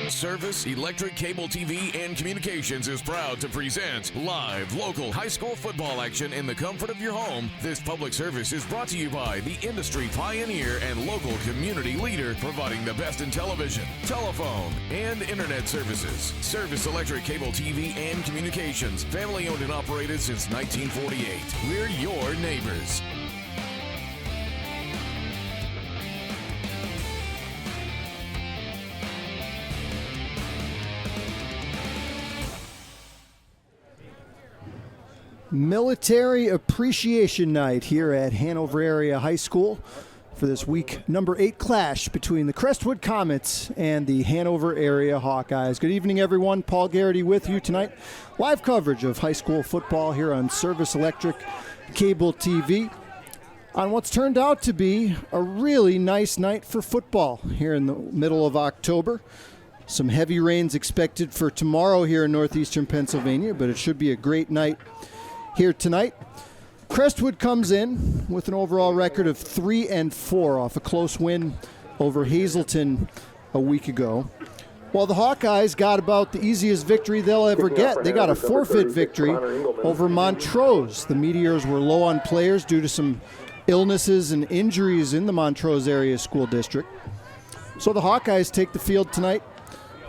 Service Electric Cable TV and Communications is proud to present live local high school football action in the comfort of your home. This public service is brought to you by the industry pioneer and local community leader providing the best in television, telephone, and internet services. Service Electric Cable TV and Communications, family owned and operated since 1948. We're your neighbors. Military Appreciation Night here at Hanover Area High School for this week number 8 clash between the Crestwood Comets and the Hanover Area Hawkeyes. Good evening, everyone. Paul Garrity with you tonight. Live coverage of high school football here on Service Electric Cable TV on what's turned out to be a really nice night for football here in the middle of October. Some heavy rains expected for tomorrow here in northeastern Pennsylvania, but it should be a great night here tonight. Crestwood comes in with an overall record of 3-4 off a close win over Hazleton a week ago. While the Hawkeyes got about the easiest victory they'll ever get. They got a forfeit victory over Montrose. The Meteors were low on players due to some illnesses and injuries in the Montrose area school district. So the Hawkeyes take the field tonight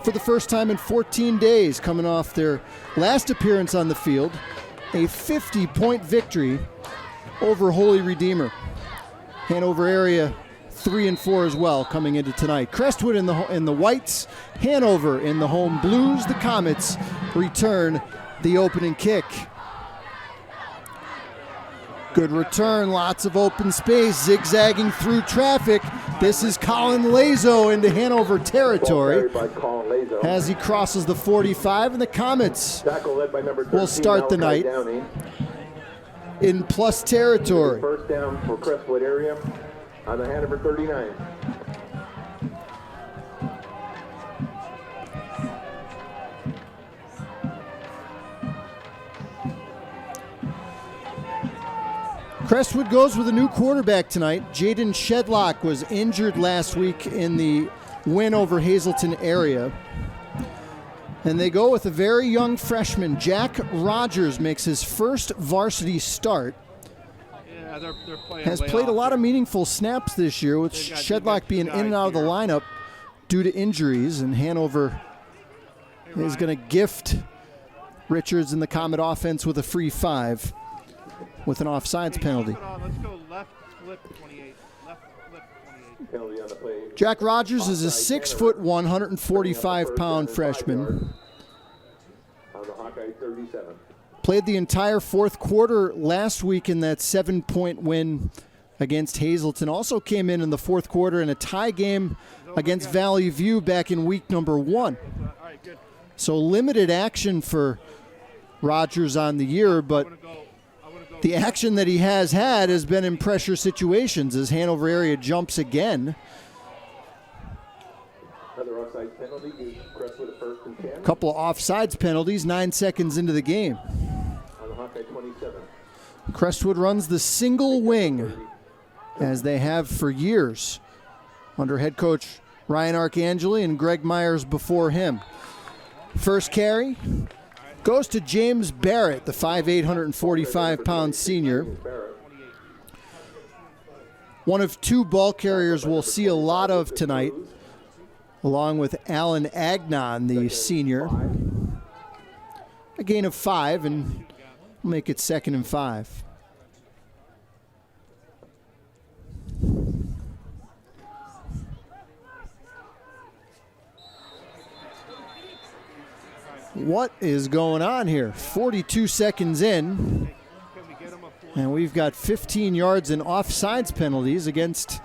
for the first time in 14 days, coming off their last appearance on the field, a 50-point victory over Holy Redeemer. Hanover area 3-4 as well coming into tonight. Crestwood in the whites, Hanover in the home blues. The Comets return the opening kick. Good return, lots of open space, zigzagging through traffic. This is Colin Lazo into Hanover territory as he crosses the 45, and the Comets will start the night in plus territory. First down for Crestwood area on the Hanover 39. Crestwood goes with a new quarterback tonight. Jaden Shedlock was injured last week in the win over Hazleton area. And they go with a very young freshman. Jack Rogers makes his first varsity start. Yeah, they're playing Has played a lot of meaningful snaps this year, with Shedlock being in and out of the lineup due to injuries. And Hanover is going to gift Richards and the Comet offense with a free 5. With an offsides penalty. Let's go left flip 28. Left flip 28. Penalty on the play. Jack Rogers is a 6'1", 145-pound freshman. On the Hawkeye 37. Played the entire fourth quarter last week in that 7-point win against Hazleton. Also came in the fourth quarter in a tie game against Valley View back in week number 1. So limited action for Rogers on the year, but the action that he has had has been in pressure situations as Hanover area jumps again. Another offside penalty gives Crestwood a 1st and 10. Couple of offsides penalties 9 seconds into the game. On the Hawkeye 27. Crestwood runs the single wing as they have for years under head coach Ryan Arcangeli and Greg Myers before him. First carry goes to James Barrett, the 5'8", 145-pound senior. One of 2 ball carriers we'll see a lot of tonight, along with Alan Agnon, the senior. A gain of 5, and we'll make it 2nd and 5. What is going on here? 42 seconds in, and we've got 15 yards in offsides penalties against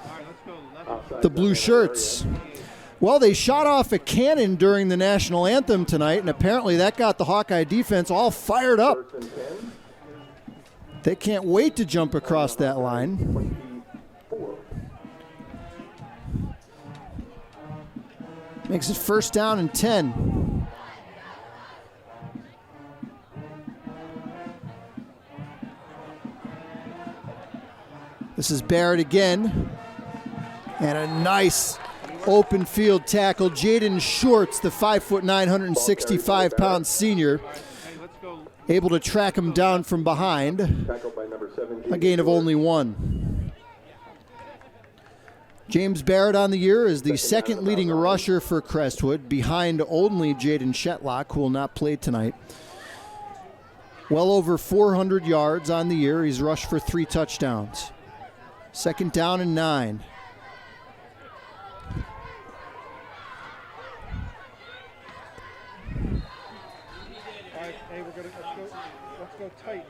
the blue shirts. Well, they shot off a cannon during the national anthem tonight, and apparently that got the Hawkeye defense all fired up. They can't wait to jump across that line. Makes it 1st down and 10. This is Barrett again. And a nice open field tackle. Jaden Shorts, the 5'9", 165-pound senior, able to track him down from behind. A gain of only 1. James Barrett on the year is the second leading rusher for Crestwood, behind only Jaden Shetlock, who will not play tonight. Well over 400 yards on the year. He's rushed for 3 touchdowns. 2nd down and 9. Let's go tight.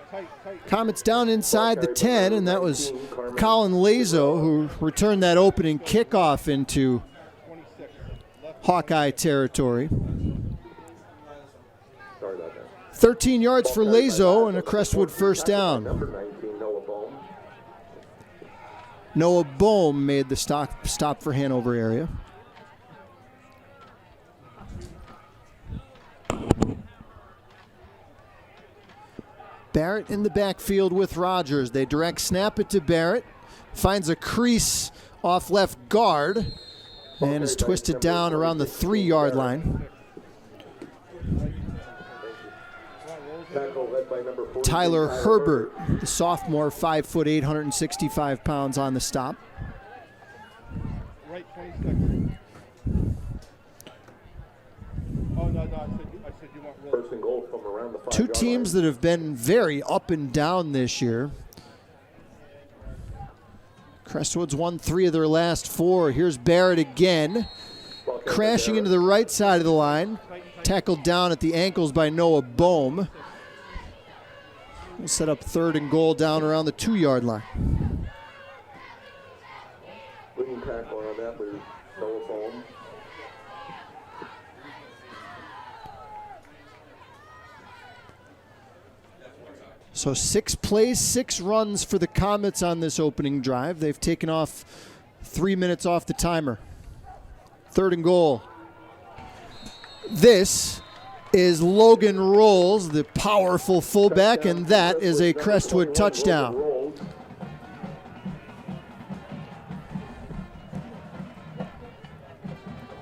Comets down inside the 10, and that was Colin Lazo who returned that opening kickoff into Hawkeye territory. 13 yards for Lazo and a Crestwood first down. Noah Bohm made the stop for Hanover area. Barrett in the backfield with Rogers. They direct snap it to Barrett. Finds a crease off left guard and is twisted down around the 3-yard line. Tyler Herbert, the sophomore, 5'8", 165 pounds on the stop. Right 20 seconds. Oh, no, I said you want roll. First and goal from around the 5-yard Two teams that have been very up and down this year. Crestwood's won 3 of their last 4. Here's Barrett again, crashing into the right side of the line. Tackled down at the ankles by Noah Bohm. We'll set up 3rd and goal down around the 2-yard line. Leading tackle on that was Noah Bohm. So 6 plays, 6 runs for the Comets on this opening drive. They've taken off 3 minutes off the timer. 3rd and goal. This is Logan Rolls, the powerful fullback, and that is a Crestwood touchdown.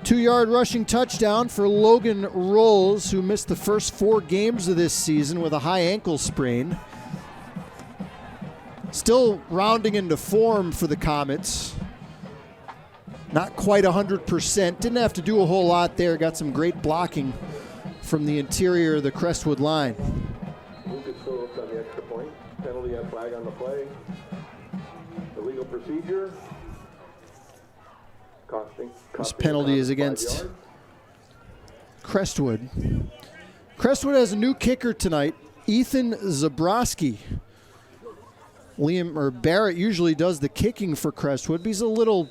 Two-yard rushing touchdown for Logan Rolls, who missed the first 4 games of this season with a high ankle sprain. Still rounding into form for the Comets. Not quite 100%. Didn't have to do a whole lot there. Got some great blocking from the interior of the Crestwood line. Lucas Phillips on the extra point. Penalty and flag on the play. Illegal procedure. This penalty is against Crestwood. Crestwood has a new kicker tonight, Ethan Zabrowski. Barrett usually does the kicking for Crestwood, but he's a little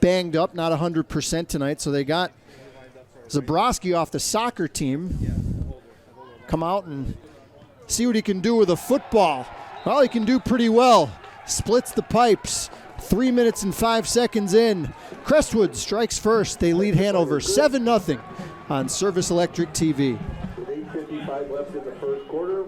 banged up, not 100% tonight, so they got Zabrowski off the soccer team. Come out and see what he can do with a football. Well, he can do pretty well. Splits the pipes. 3 minutes and 5 seconds in. Crestwood strikes first. They lead Hanover 7-0 on Service Electric TV. With 8:55 left in the first quarter.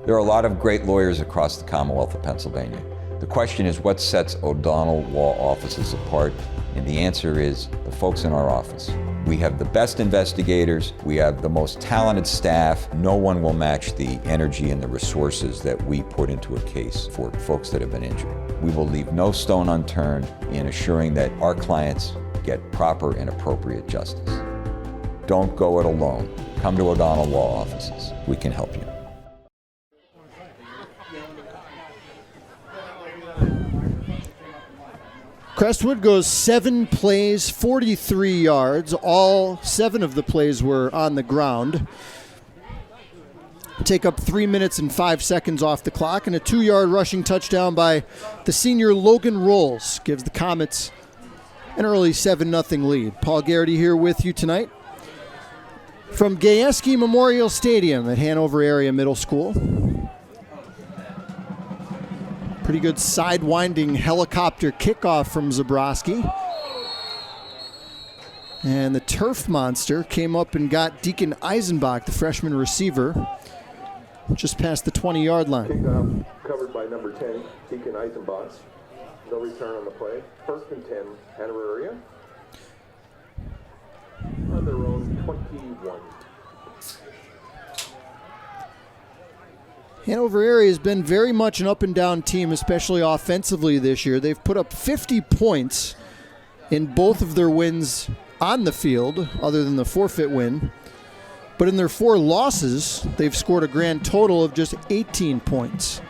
There are a lot of great lawyers across the Commonwealth of Pennsylvania. The question is, what sets O'Donnell Law Offices apart? And the answer is the folks in our office. We have the best investigators, we have the most talented staff. No one will match the energy and the resources that we put into a case for folks that have been injured. We will leave no stone unturned in assuring that our clients get proper and appropriate justice. Don't go it alone. Come to O'Donnell Law Offices. We can help you. Crestwood goes 7 plays, 43 yards. All 7 of the plays were on the ground. Take up 3 minutes and 5 seconds off the clock, and a 2-yard rushing touchdown by the senior Logan Rolls gives the Comets an early 7-0 lead. Paul Garrity here with you tonight from Gajewski Memorial Stadium at Hanover Area Middle School. Pretty good sidewinding helicopter kickoff from Zabrowski. And the turf monster came up and got Deacon Eisenbach, the freshman receiver. just past the 20-yard line. Kickoff covered by number 10, Deacon Eisenbach. No return on the play. 1st and 10, Hanover area. On their own 21. Hanover area has been very much an up-and-down team, especially offensively this year. They've put up 50 points in both of their wins on the field, other than the forfeit win. But in their 4 losses, they've scored a grand total of just 18 points.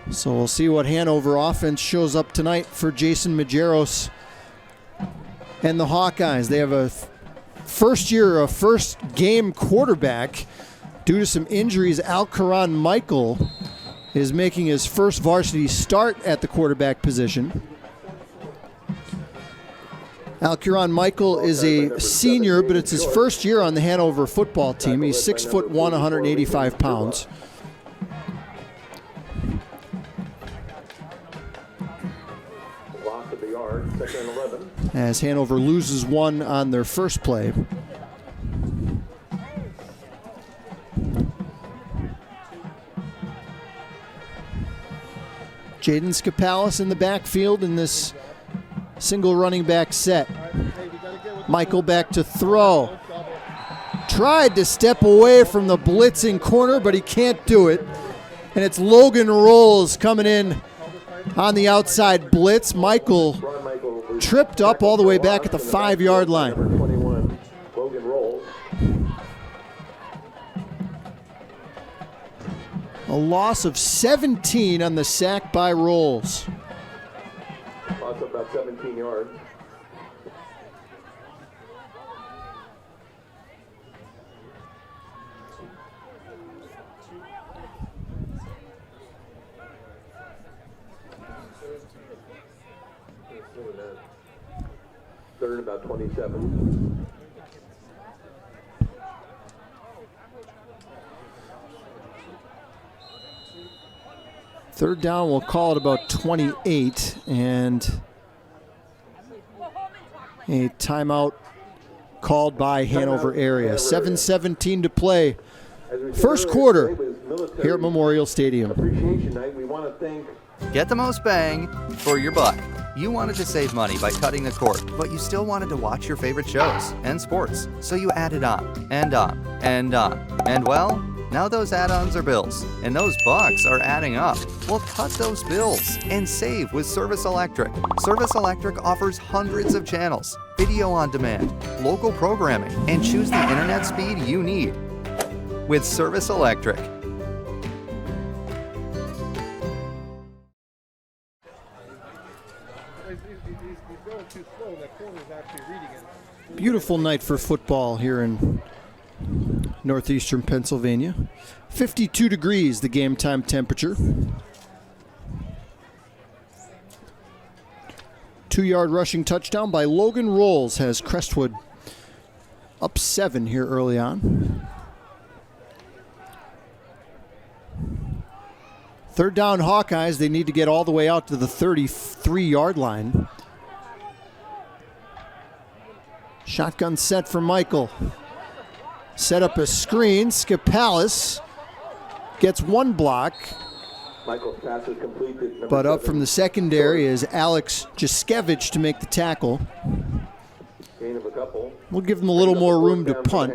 So we'll see what Hanover offense shows up tonight for Jason Majeros and the Hawkeyes. They have a first game quarterback. Due to some injuries, Alcaron Michael is making his first varsity start at the quarterback position. Alcaron Michael is a senior, but it's his first year on the Hanover football team. He's 6'1", 185 pounds. Loss of the yard, 2nd and 11. As Hanover loses 1 on their first play. Jaden Skapalis in the backfield in this single running back set. Michael back to throw. Tried to step away from the blitzing corner, but he can't do it. And it's Logan Rolls coming in on the outside blitz. Michael tripped up all the way back at the 5-yard line. Number 21, Logan Rolls. A loss of 17 on the sack by Rolls. Loss of about 17 yards. Third, about 27. Third down, we'll call it about 28, and a timeout called by Hanover area. 7:17 to play. First quarter here at Memorial Stadium. Appreciation night. We want to thank. Get the most bang for your buck. You wanted to save money by cutting the cord, but you still wanted to watch your favorite shows and sports. So you added on and on and on. And well, now those add-ons are bills, and those bucks are adding up. Well, cut those bills and save with Service Electric. Service Electric offers hundreds of channels, video on demand, local programming, and choose the internet speed you need. With Service Electric. Beautiful night for football here in northeastern Pennsylvania. 52 degrees, the game time temperature. 2-yard rushing touchdown by Logan Rolls has Crestwood up 7 here early on. Third down Hawkeyes, they need to get all the way out to the 33-yard line. Shotgun set for Michael. Set up a screen. Skapalis gets 1 block. Michael's pass is completed. But up from the secondary is Alex Jaskevich to make the tackle. Gain of a couple. We'll give them a little more room to punt.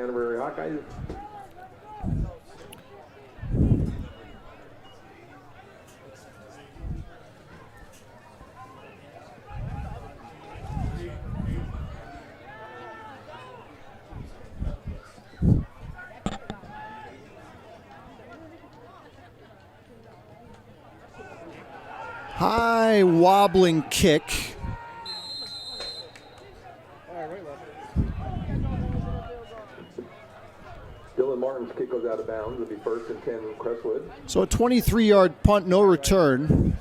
High wobbling kick. Dylan Martin's kick goes out of bounds. It'll be 1st and 10 Crestwood. So a 23-yard punt, no return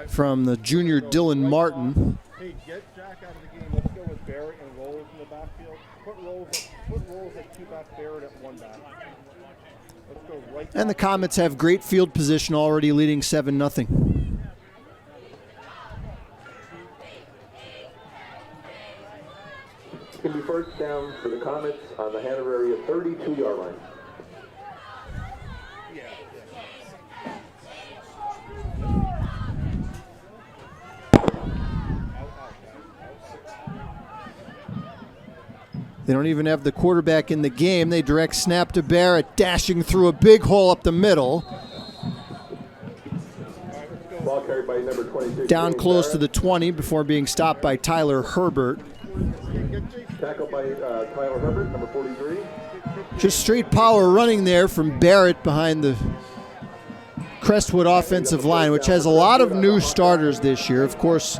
from the junior Dylan Martin. Hey, get Jack out of the game. Let's go with Barrett and Rolls in the backfield. Put Rolls at 2 back, Barrett at 1 back. Let's go right. And the Comets have great field position, already leading 7-0. It's going to be 1st down for the Comets on the Hanover area 32-yard line. They don't even have the quarterback in the game. They direct snap to Barrett, dashing through a big hole up the middle. Ball carried by number 26. Down close to the 20 before being stopped by Tyler Herbert. Tackled by Tyler Herbert, number 43. Just straight power running there from Barrett behind the Crestwood offensive line, which has a lot of new starters this year. Of course,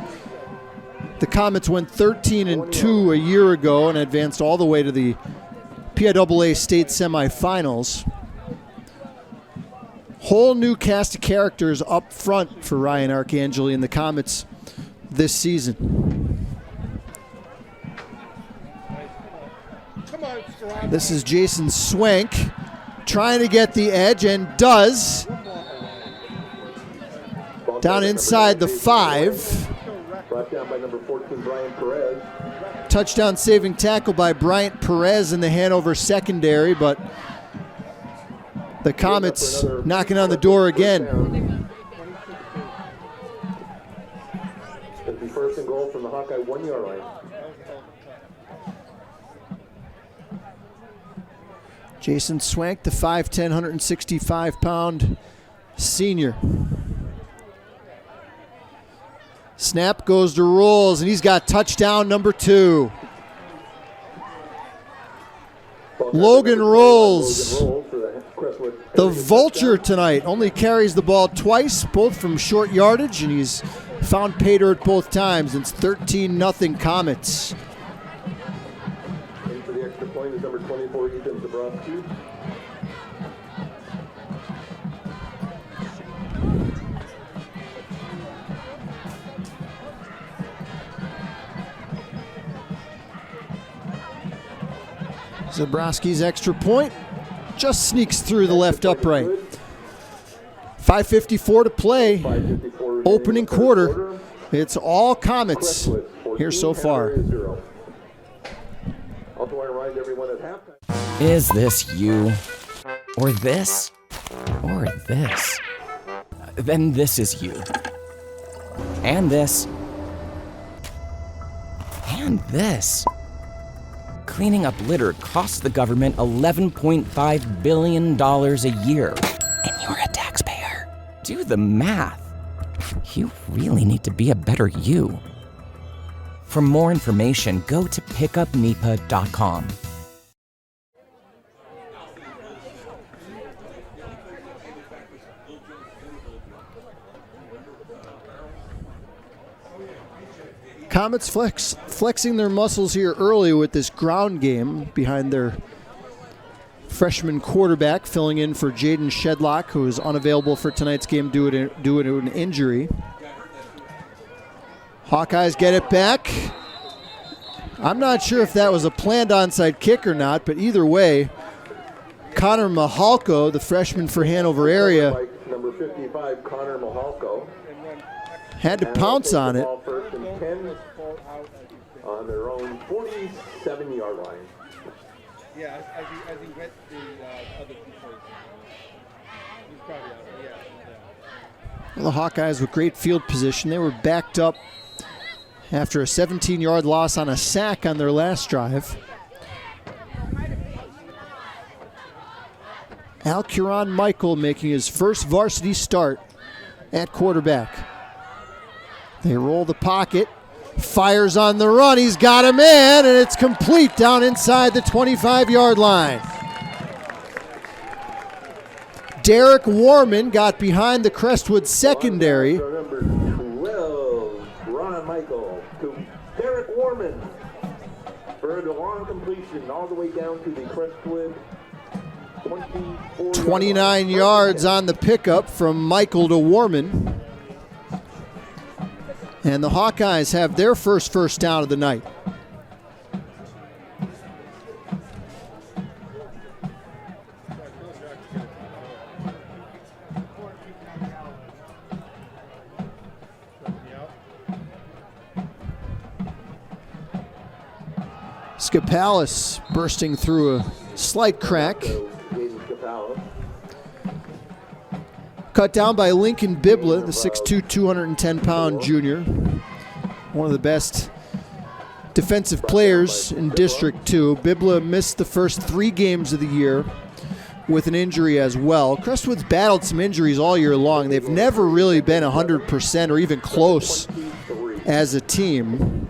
the Comets went 13-2 a year ago and advanced all the way to the PIAA state semifinals. Whole new cast of characters up front for Ryan Arcangeli and the Comets this season. This is Jason Swank trying to get the edge and does. Down inside the 5. Brought down by number 14, Brian Perez. Touchdown saving tackle by Bryant Perez in the Hanover secondary, but the Comets knocking on the door again. It'll be first and goal from the Hawkeye 1-yard line. Jason Swank, the 5'10", 165-pound senior. Snap goes to Rolls, and he's got touchdown number 2. Logan Rolls, the vulture tonight, only carries the ball twice, both from short yardage, and he's found pay dirt both times. It's 13-0 Comets. In for the extra point is number 24, Ethan Zabrowski. Zabrowski's extra point just sneaks through the left upright. 5:54 to play. Opening quarter. It's all Comets here so far. Is this you? Or this? Or this? Then this is you. And this. And this. Cleaning up litter costs the government $11.5 billion a year. And you're a taxpayer. Do the math. You really need to be a better you. For more information, go to pickupnipa.com. Comets flexing their muscles here early with this ground game behind their freshman quarterback, filling in for Jaden Shedlock, who is unavailable for tonight's game due to an injury. Hawkeyes get it back. I'm not sure if that was a planned onside kick or not, but either way, Connor Mahalko, the freshman for Hanover area, Number 55, Connor Mahalko. had to pounce on it. First and 10 on their own 47-yard line. Yeah, as he went the other two places. He's probably out there, yeah. Well, the Hawkeyes with great field position. They were backed up after a 17-yard loss on a sack on their last drive. Alcuron Michael making his first varsity start at quarterback. They roll the pocket, fires on the run, he's got a man, and it's complete down inside the 25-yard line. Derek Warman got behind the Crestwood secondary. Number 12, Ron Michael to Derek Warman for the long completion all the way down to the Crestwood 29 yards on the pickup from Michael to Warman. And the Hawkeyes have their first down of the night. Scapalis bursting through a slight crack. Cut down by Lincoln Bibla, the 6'2", 210-pound junior. One of the best defensive players in District 2. Bibla missed the first 3 games of the year with an injury as well. Crestwood's battled some injuries all year long. They've never really been 100% or even close as a team.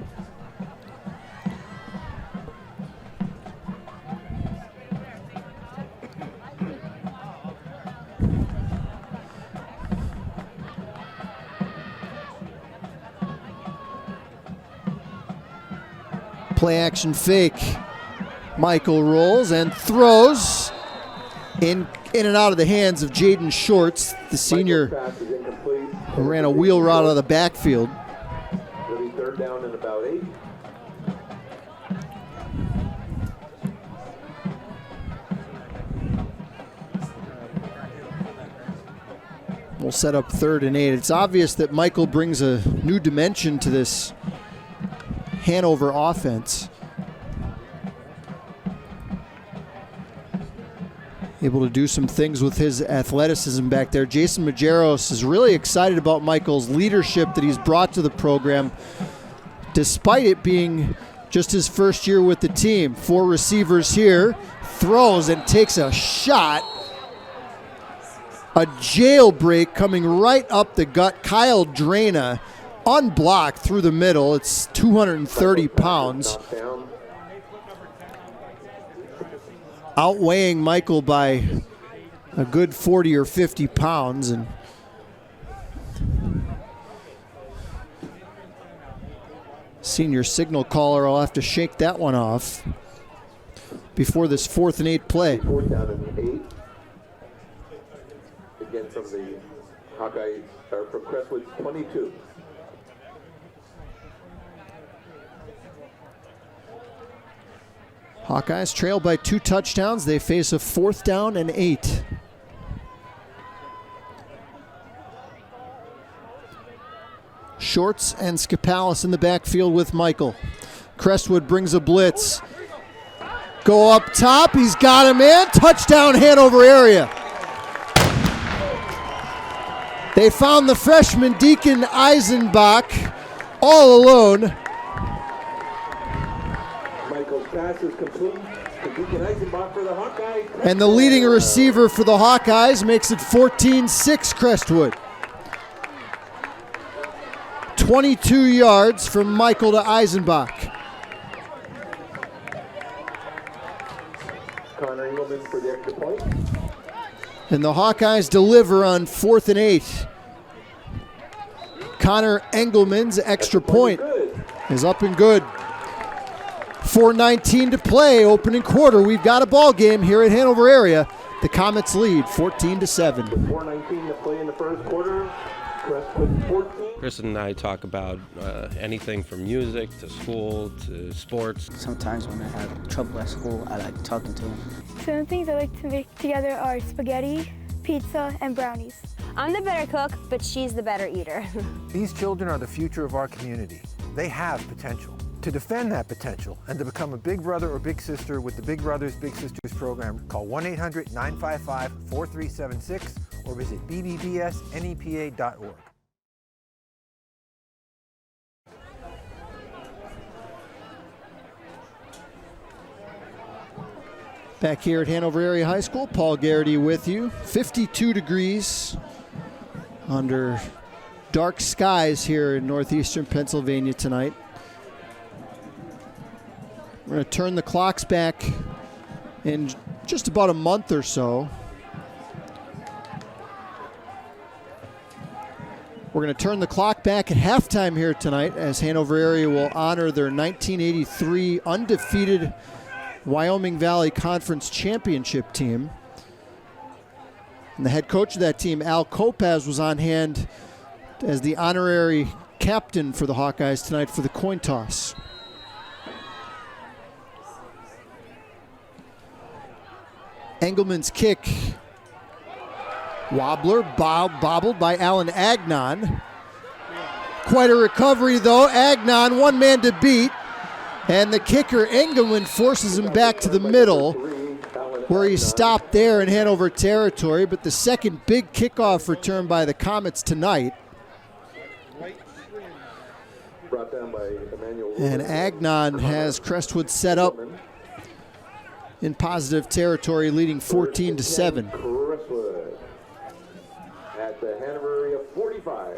Play action fake. Michael rolls and throws in and out of the hands of Jaden Shorts, the senior who ran a wheel route out of the backfield. It'll be 3rd down and about 8. We'll set up 3rd and 8. It's obvious that Michael brings a new dimension to this Hanover offense. Able to do some things with his athleticism back there. Jason Majeros is really excited about Michael's leadership that he's brought to the program, despite it being just his first year with the team. 4 receivers here. Throws and takes a shot. A jailbreak coming right up the gut. Kyle Drana unblocked through the middle. It's 230 pounds. Outweighing Michael by a good 40 or 50 pounds. And senior signal caller will have to shake that one off before this 4th and 8 play. 4th down and 8. Again from the Hawkeyes, or from Crestwood 22. Hawkeyes trail by 2 touchdowns. They face a 4th down and 8. Shorts and Skapalis in the backfield with Michael. Crestwood brings a blitz. Go up top. He's got him in. Touchdown, Hanover area. They found the freshman Deacon Eisenbach all alone. Pass is complete to Deacon Eisenbach for the Hawkeyes. And the leading receiver for the Hawkeyes makes it 14-6 Crestwood. 22 yards from Michael to Eisenbach. Connor Engelman for the extra point. And the Hawkeyes deliver on 4th and 8. Connor Engelman's extra point is up and good. 4:19 to play, opening quarter. We've got a ball game here at Hanover area. The Comets lead 14-7. 4:19 to play in the first quarter. Crestwood 14. Chris and I talk about anything from music to school to sports. Sometimes when I have trouble at school, I like talking to him. Some things I like to make together are spaghetti, pizza, and brownies. I'm the better cook, but she's the better eater. These children are the future of our community. They have potential. To defend that potential and to become a big brother or big sister with the Big Brothers Big Sisters program, call 1-800-955-4376 or visit bbbsnepa.org. Back here at Hanover Area High School, Paul Garrity with you. 52 degrees under dark skies here in northeastern Pennsylvania tonight. We're going to turn the clocks back in just about a month or so. We're going to turn the clock back at halftime here tonight as Hanover Area will honor their 1983 undefeated Wyoming Valley Conference Championship team. And the head coach of that team, Al Kopaz, was on hand as the honorary captain for the Hawkeyes tonight for the coin toss. Engelman's kick, wobbler, bobbled by Alan Agnon. Quite a recovery though. Agnon, one man to beat. And the kicker, Engelman, forces him back to the middle where he stopped there in Hanover territory. But the second big kickoff return by the Comets tonight. brought down by Emmanuel. And Agnon has Crestwood set up in positive territory, leading 14-7. Crestwood at the Hanover area 45.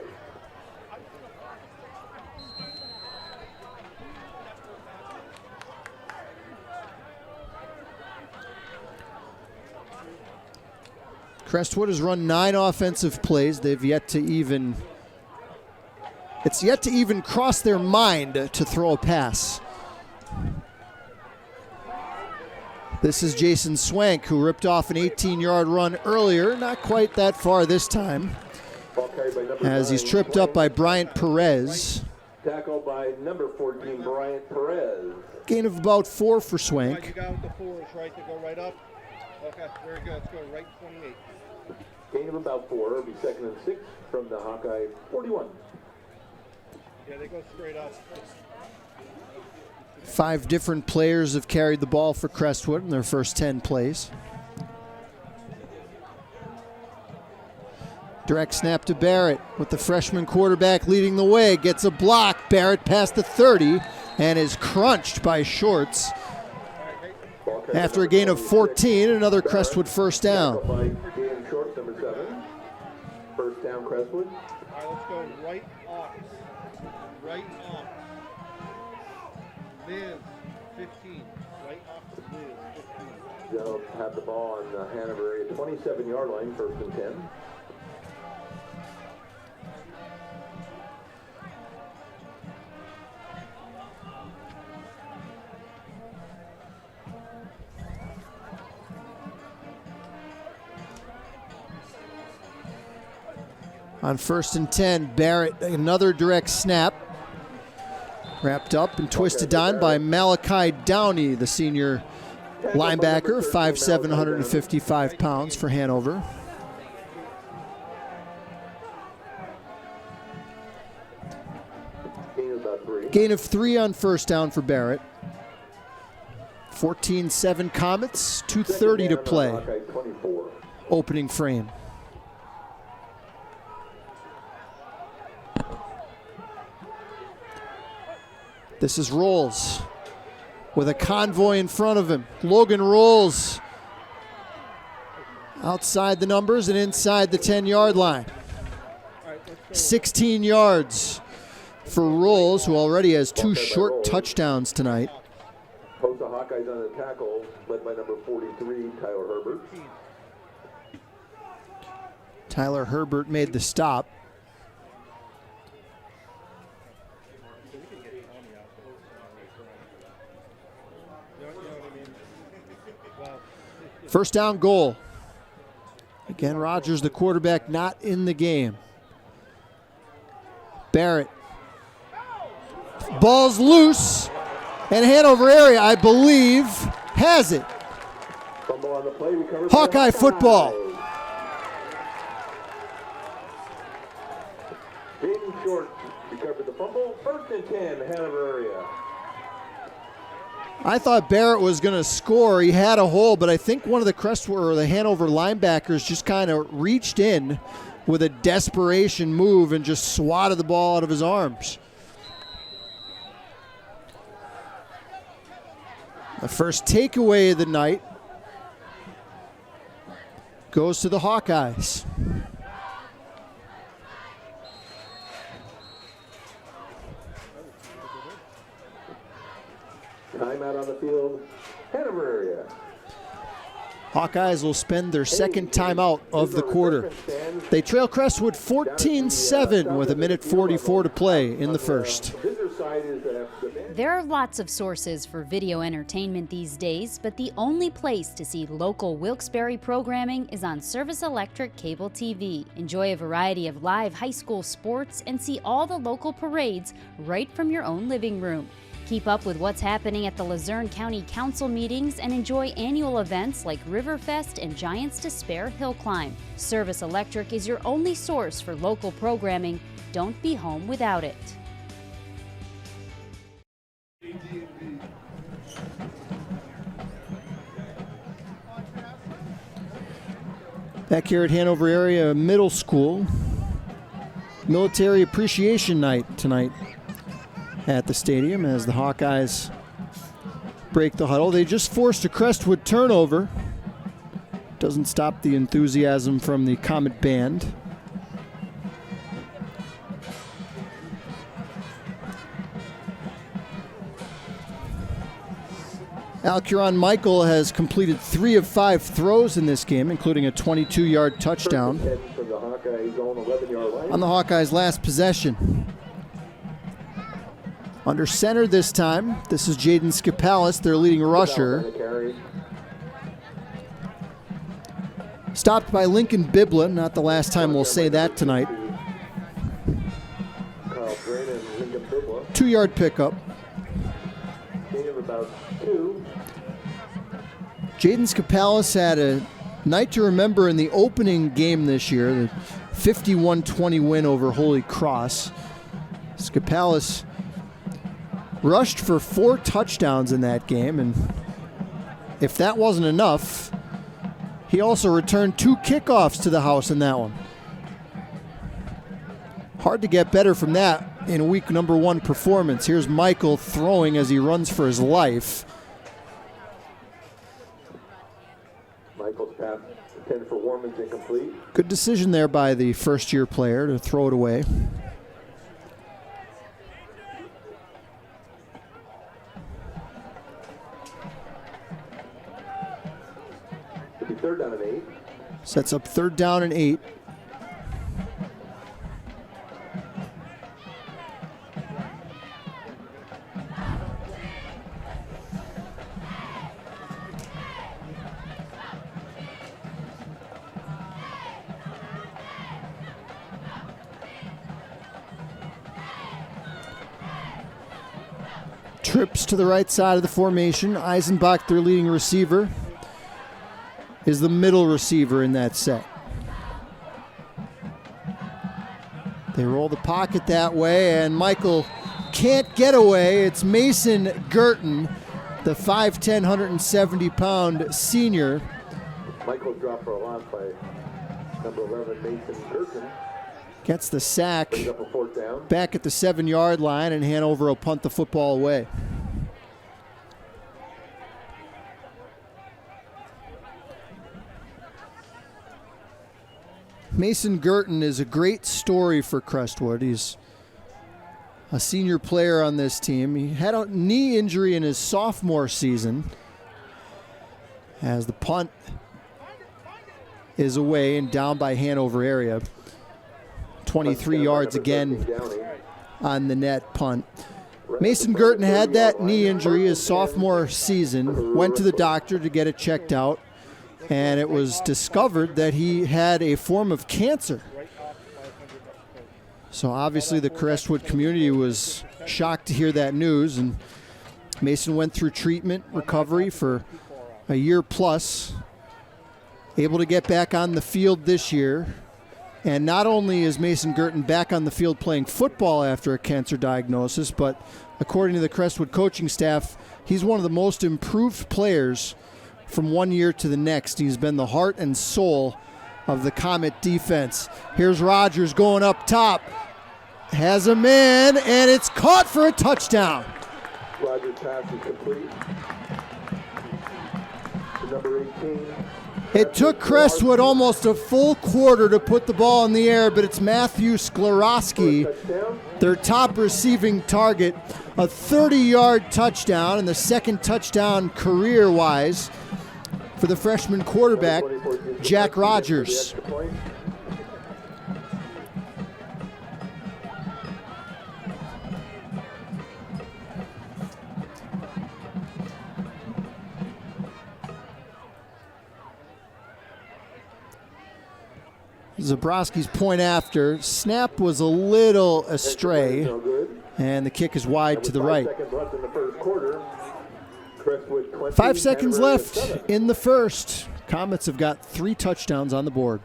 Crestwood has run 9 offensive plays. They've yet to even, it's yet to even cross their mind to throw a pass. This is Jason Swank, who ripped off an 18-yard run earlier, not quite that far this time, as he's tripped up by Bryant Perez. Tackled by number 14, Bryant Perez. Gain of about 4 for Swank. Right, you got with the 4s, right, to go right up. Okay, very good. Let's go right 28. Gain of about 4. It'll be 2nd and 6 from the Hawkeye 41. Yeah, they go straight up. 5 different players have carried the ball for Crestwood in their first 10 plays. Direct snap to Barrett with the freshman quarterback leading the way. Gets a block. Barrett past the 30 and is crunched by Shorts. After a gain of 14, another Crestwood first down. Shorts, number 7. First down, Crestwood. All right, let's go right off. Right off. Liz, 15. Right off to Liz, 15. They'll have the ball on the Hanover area 27-yard line, 1st and 10. On 1st and 10, Barrett, another direct snap. Wrapped up and twisted on by Malachi Downey, the senior linebacker, 5'7", 155 pounds for Hanover. Gain of 3 on first down for Barrett. 14-7 Comets, 2:30 to play. Opening frame. This is Rolls with a convoy in front of him. Logan Rolls outside the numbers and inside the 10-yard line. 16 yards for Rolls, who already has 2 short touchdowns tonight. Post the Hawkeyes on the tackle, led by number 43, Tyler Herbert. Tyler Herbert made the stop. First down goal. Again, Rogers, the quarterback, not in the game. Barrett. Ball's loose. And Hanover area, I believe, has it. Hawkeye football. Jaden Short recovered the fumble. 1st and 10, Hanover area. I thought Barrett was going to score. He had a hole, but I think one of the Crestwood or the Hanover linebackers just kind of reached in with a desperation move and just swatted the ball out of his arms. The first takeaway of the night goes to the Hawkeyes. Timeout on the field, Hanover area. Hawkeyes will spend their second timeout of the quarter. They trail Crestwood 14-7 with 1:44 to play in the first. There are lots of sources for video entertainment these days, but the only place to see local Wilkes-Barre programming is on Service Electric Cable TV. Enjoy a variety of live high school sports and see all the local parades right from your own living room. Keep up with what's happening at the Luzerne County Council meetings and enjoy annual events like Riverfest and Giants to Spare Hill Climb. Service Electric is your only source for local programming. Don't be home without it. Back here at Hanover Area Middle School, Military Appreciation Night tonight. at the stadium as the Hawkeyes break the huddle. They just forced a Crestwood turnover. Doesn't stop the enthusiasm from the Comet band. Alcuron Michael has completed 3 of 5 throws in this game, including a 22-yard touchdown on the Hawkeyes' last possession. Under center this time, this is Jaden Skipalis, their leading rusher. Stopped by Lincoln Biblin, not the last time we'll say that tonight. 2-yard pickup. Jaden Skipalis had a night to remember in the opening game this year, the 51-20 win over Holy Cross. Skipalis rushed for 4 touchdowns in that game, and if that wasn't enough, he also returned 2 kickoffs to the house in that one. Hard to get better from that in a week number 1 performance. Here's Michael throwing as he runs for his life. Michael's pass intended for Warman's incomplete. Good decision there by the first-year player to throw it away. It'll be 3rd down and 8. Sets up 3rd down and 8. Trips to the right side of the formation. Eisenbach, their leading receiver, is the middle receiver in that set. They roll the pocket that way, and Michael can't get away. It's Mason Girton, the 5'10", 170-pound senior. Michael dropped for a loss by number 11, Mason Girton. Gets the sack Brings up a 4th down. back at the 7-yard line, and Hanover will punt the football away. Mason Girton is a great story for Crestwood. He's a senior player on this team. He had a knee injury in his sophomore season as the punt is away and down by Hanover area. 23 yards again on the net punt. Mason Girton had that knee injury his sophomore season, went to the doctor to get it checked out, and it was discovered that he had a form of cancer. So obviously the Crestwood community was shocked to hear that news, and Mason went through treatment, recovery for a year plus, able to get back on the field this year. And not only is Mason Girton back on the field playing football after a cancer diagnosis, but according to the Crestwood coaching staff, he's one of the most improved players from one year to the next. He's been the heart and soul of the Comet defense. Here's Rogers going up top. Has a man, and it's caught for a touchdown. Rogers' pass is complete. To number 18. It took Crestwood almost a full quarter to put the ball in the air, but it's Matthew Sklarowski, their top receiving target. A 30-yard touchdown, and the second touchdown career-wise for the freshman quarterback, Jack Rogers. Zabrowski's point after. Snap was a little astray, and the kick is wide to the right. 5 seconds left in the first. Comets have got 3 touchdowns on the board.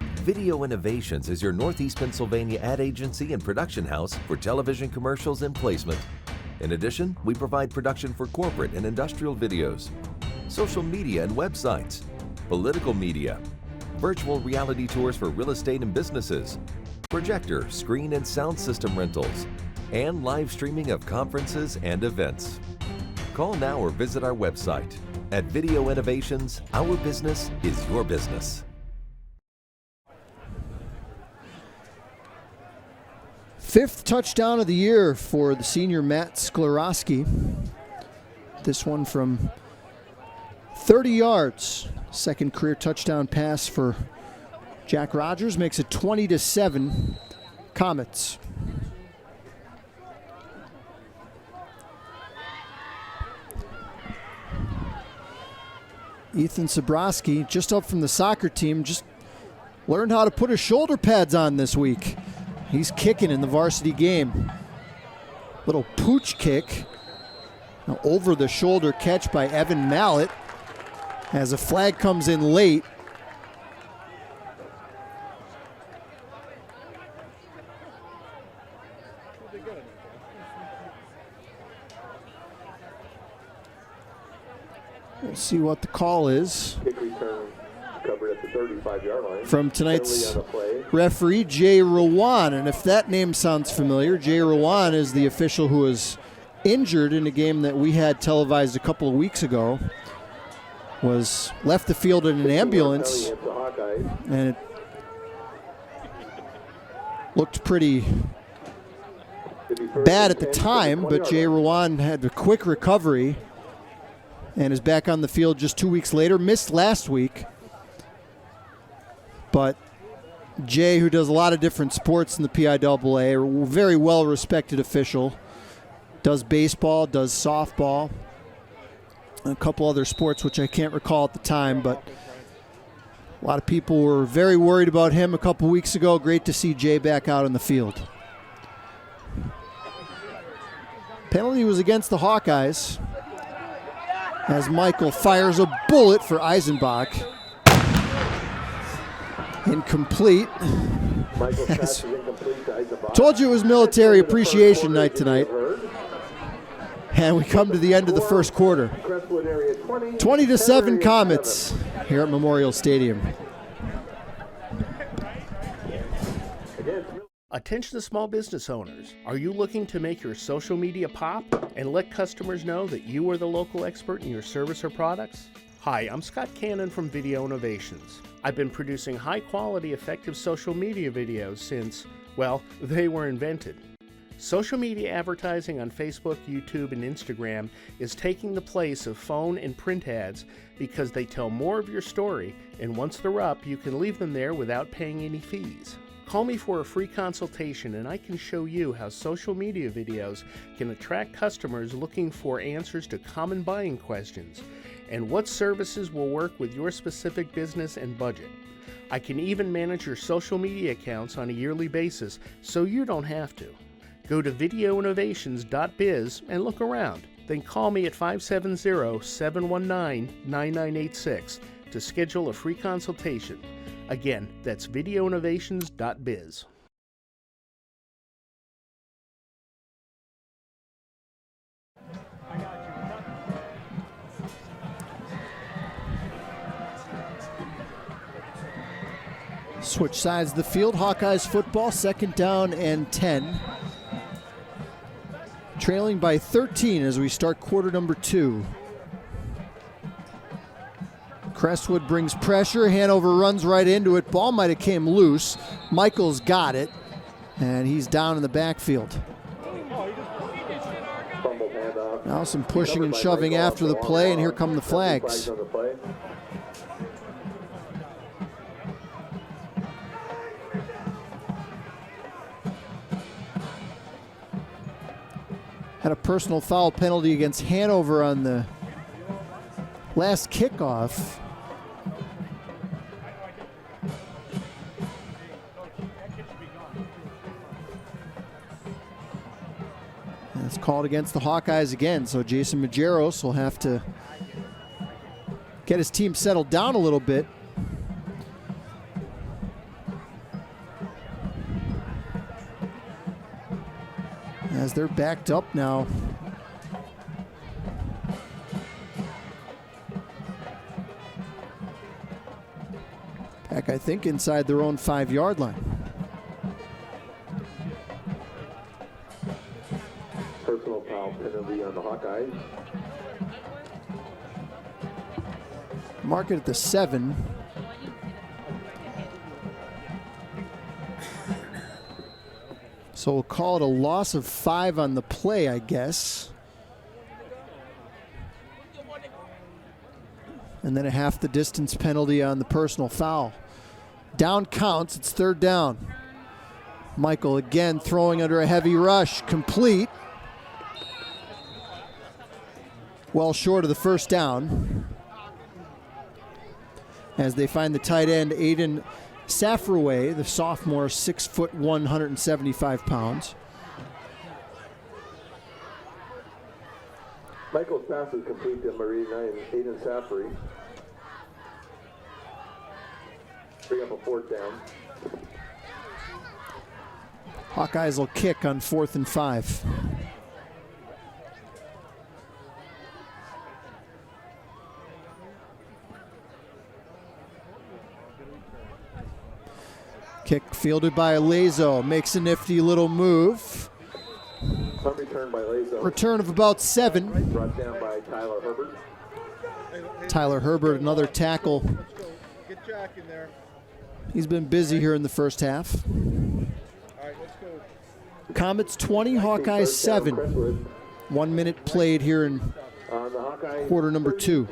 Video Innovations is your Northeast Pennsylvania ad agency and production house for television commercials and placement. In addition, we provide production for corporate and industrial videos, social media and websites, political media, virtual reality tours for real estate and businesses, projector, screen and sound system rentals, and live streaming of conferences and events. Call now or visit our website. At Video Innovations, our business is your business. Fifth touchdown of the year for the senior Matt Sklarowski. This one from 30 yards. Second career touchdown pass for Jack Rogers makes it 20-7 Comets. Ethan Sabrowski, just up from the soccer team, just learned how to put his shoulder pads on this week. He's kicking in the varsity game. Little pooch kick. Now over the shoulder catch by Evan Mallett as a flag comes in late. We'll see what the call is. Kick return covered at the 35-yard line. From tonight's referee, Jay Rawan. And if that name sounds familiar, Jay Rawan is the official who was injured in a game that we had televised a couple of weeks ago. Was left the field in an ambulance, and it looked pretty bad at the time, but Jay Rawan had a quick recovery and is back on the field just 2 weeks later. Missed last week. But Jay, who does a lot of different sports in the PIAA, a very well-respected official, does baseball, does softball, and a couple other sports which I can't recall at the time, but a lot of people were very worried about him a couple weeks ago. Great to see Jay back out on the field. Penalty was against the Hawkeyes as Michael fires a bullet for Eisenbach. Incomplete. Told you it was Military Appreciation Night tonight. And we come to the end of the first quarter. 20-7 Comets here at Memorial Stadium. Attention to small business owners. Are you looking to make your social media pop and let customers know that you are the local expert in your service or products? Hi, I'm Scott Cannon from Video Innovations. I've been producing high-quality, effective social media videos since, well, they were invented. Social media advertising on Facebook, YouTube, and Instagram is taking the place of phone and print ads because they tell more of your story, and once they're up, you can leave them there without paying any fees. Call me for a free consultation and I can show you how social media videos can attract customers looking for answers to common buying questions and what services will work with your specific business and budget. I can even manage your social media accounts on a yearly basis so you don't have to. Go to videoinnovations.biz and look around. Then call me at 570-719-9986 to schedule a free consultation. Again, that's videoinnovations.biz. Switch sides of the field. Hawkeyes football, 2nd down and 10. Trailing by 13 as we start quarter number 2. Crestwood brings pressure. Hanover runs right into it. Ball might have came loose. Michael's got it, and he's down in the backfield. Now some pushing and shoving after the play, and here come the flags. Had a personal foul penalty against Hanover on the last kickoff. And it's called against the Hawkeyes again, so Jason Majeros will have to get his team settled down a little bit. As they're backed up now. Back, I think, inside their own 5-yard line. personal foul penalty on the Hawkeyes. Mark it at the 7. So we'll call it a loss of 5 on the play, I guess. And then a half the distance penalty on the personal foul. Down counts, it's 3rd down. Michael again throwing under a heavy rush, complete. Well short of the 1st down. As they find the tight end, Aiden Safraway, the sophomore, 6'1", 175 pounds. Michael's pass is complete to Marie 9, Aiden Safraway. Bring up a 4th down. Hawkeyes will kick on 4th and 5. Kick fielded by Lazo, makes a nifty little move. Punt return by Lazo. Return of about 7. Brought down by Tyler Herbert. Tyler Herbert, another tackle. Get Jack in there. He's been busy here in the first half. All right, let's go. Comets 20, Hawkeyes 7. 1 minute played here in quarter number 2.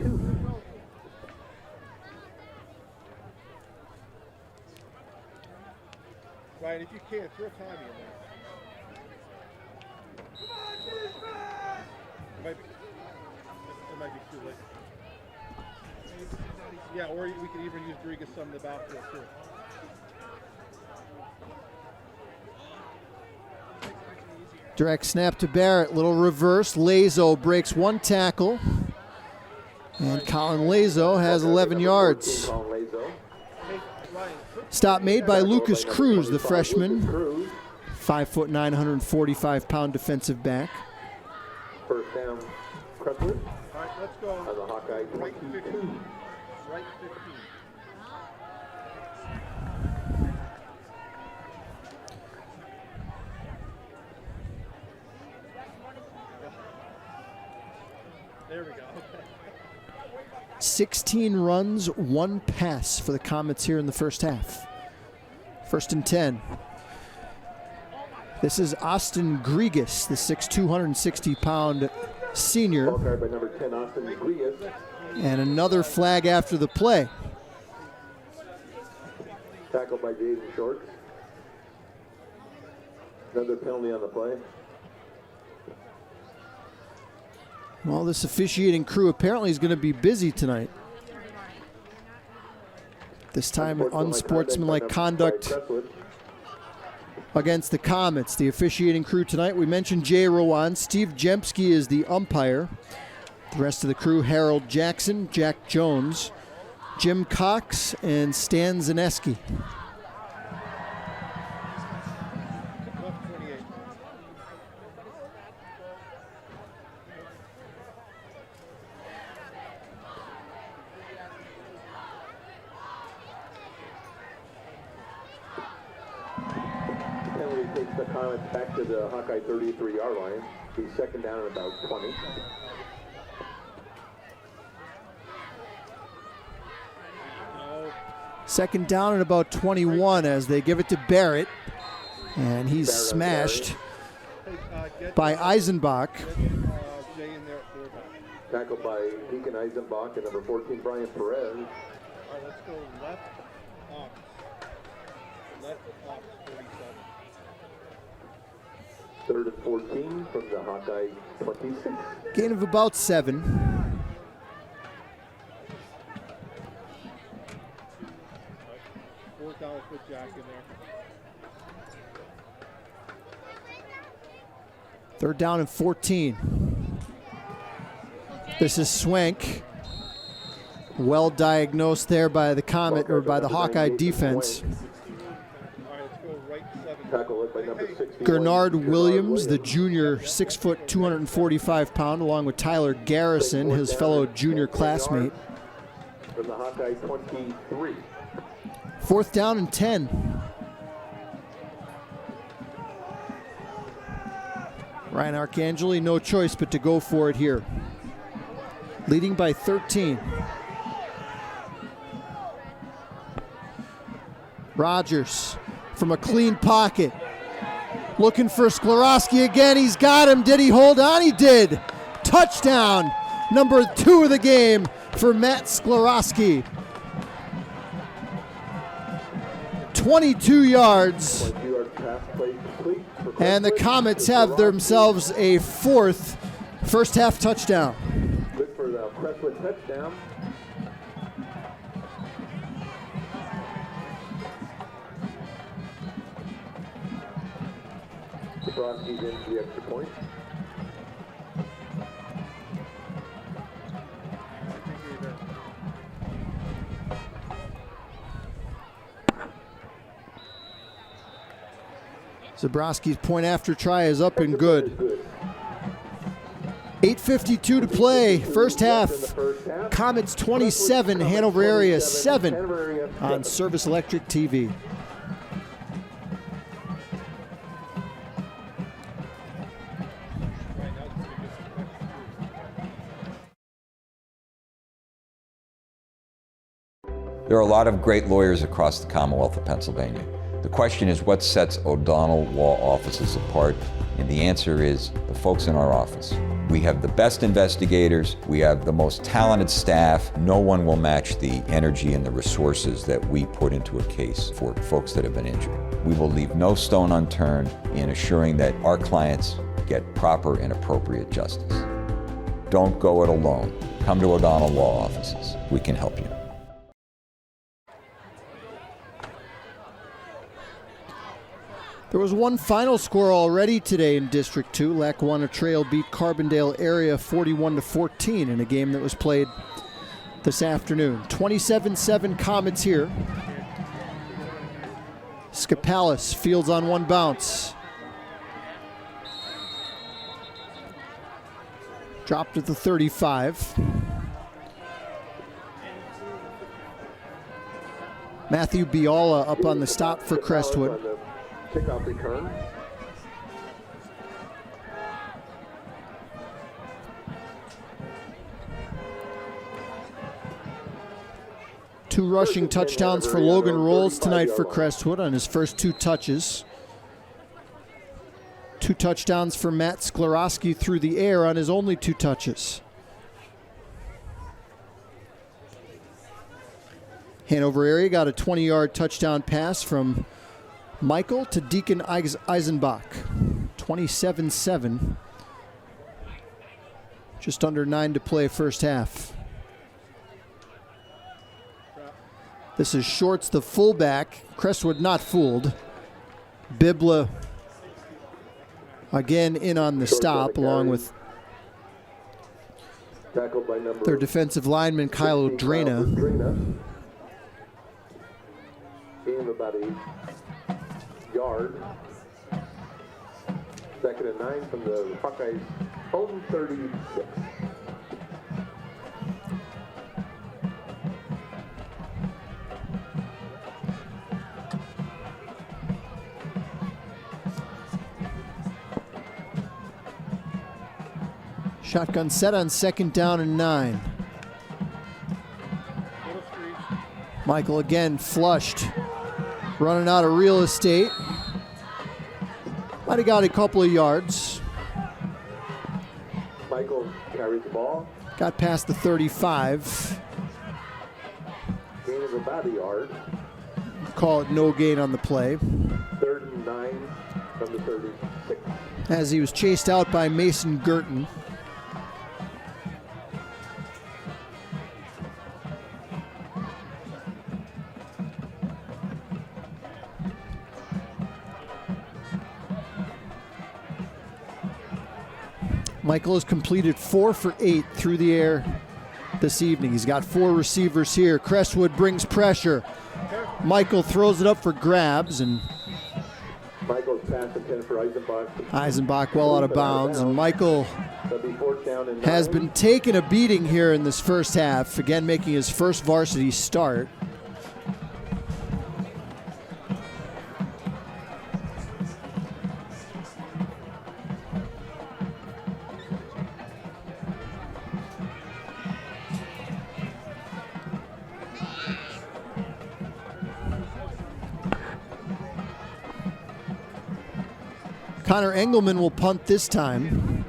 Ryan, if you can, throw Tommy in there. It might be too late. Yeah, or we could even use Rodriguez some in the backfield too. Direct snap to Barrett, little reverse. Lazo breaks 1 tackle. And Colin Lazo has 11 yards. Stop made by Lucas Cruz, the freshman. 5'9", 145-pound defensive back. 1st down, Crestwood. All right, let's go. On the Hawkeye 22. Right 15. There we go. 16 runs, 1 pass for the Comets here in the first half. 1st and 10. This is Austin Grigas, the 6'2", 160-pound senior. Ball card by number 10, Austin Grigas. And another flag after the play. Tackled by Jaden Short. Another penalty on the play. Well, this officiating crew apparently is going to be busy tonight. This time, unsportsmanlike conduct against the Comets. The officiating crew tonight, we mentioned Jay Rowan. Steve Jemski is the umpire. The rest of the crew, Harold Jackson, Jack Jones, Jim Cox, and Stan Zaneski. Takes the Comets back to the Hawkeye 33-yard line. He's 2nd down at about 20. Second down at about 21 as they give it to Barrett. And he's smashed by Eisenbach. Tackled by Deacon Eisenbach and number 14, Brian Perez. All right, let's go left off. Left off 47. 3rd and 14 from the Hawkeye 26. Gain of about 7. Fourth down, put Jack in there. 3rd down and 14. This is Swank. Well diagnosed there by the Comet, or by the Hawkeye defense. Gernard Williams, the junior, 6', 245-pound, along with Tyler Garrison, his fellow junior classmate. From the Hawkeye 23. 4th down and 10. Ryan Arcangeli, no choice but to go for it here. Leading by 13. Rogers from a clean pocket. Looking for Sklarowski again. He's got him. Did he hold on? He did. Touchdown. Number 2 of the game for Matt Sklarowski. 22 yards. And the Comets have themselves a 4th first half touchdown. Good for the Crestwood touchdown. Zabrowski's into the extra point. Zabrowski's point after try is up and good. 8:52 to play, first half. Comets 27, Hanover area 7 on Service Electric TV. There are a lot of great lawyers across the Commonwealth of Pennsylvania. The question is, what sets O'Donnell Law Offices apart? And the answer is the folks in our office. We have the best investigators, we have the most talented staff. No one will match the energy and the resources that we put into a case for folks that have been injured. We will leave no stone unturned in assuring that our clients get proper and appropriate justice. Don't go it alone. Come to O'Donnell Law Offices. We can help you. There was one final score already today in District 2. Lackawanna Trail beat Carbondale area 41-14 in a game that was played this afternoon. 27-7 Comets here. Skapalis fields on one bounce. Dropped at the 35. Matthew Biala up on the stop for Crestwood. Kickoff return. Two rushing touchdowns for Logan Rolls tonight for Crestwood on his first 2 touches. 2 touchdowns for Matt Sklarowski through the air on his only 2 touches. Hanover area got a 20-yard touchdown pass from Michael to Deacon Eisenbach. 27-7. Just under 9 to play first half. This is Shorts, the fullback. Crestwood not fooled. Bibla again in on the stop, along with their defensive lineman, Kyle Drana. Gain of about a yard. 2nd and 9 from the Hawkeyes' home 36. Shotgun set on 2nd down and 9. Michael again flushed. Running out of real estate. Might have got a couple of yards. Michael carries the ball. Got past the 35. Gain of about a yard. Call it no gain on the play. 3rd and 9 from the 36. As he was chased out by Mason Girton. Michael has completed 4 for 8 through the air this evening. He's got 4 receivers here. Crestwood brings pressure. Michael throws it up for grabs, and Michael's pass intended for Eisenbach. Eisenbach well out of bounds, and Michael has been taking a beating here in this first half, again making his first varsity start. Connor Engelman will punt this time.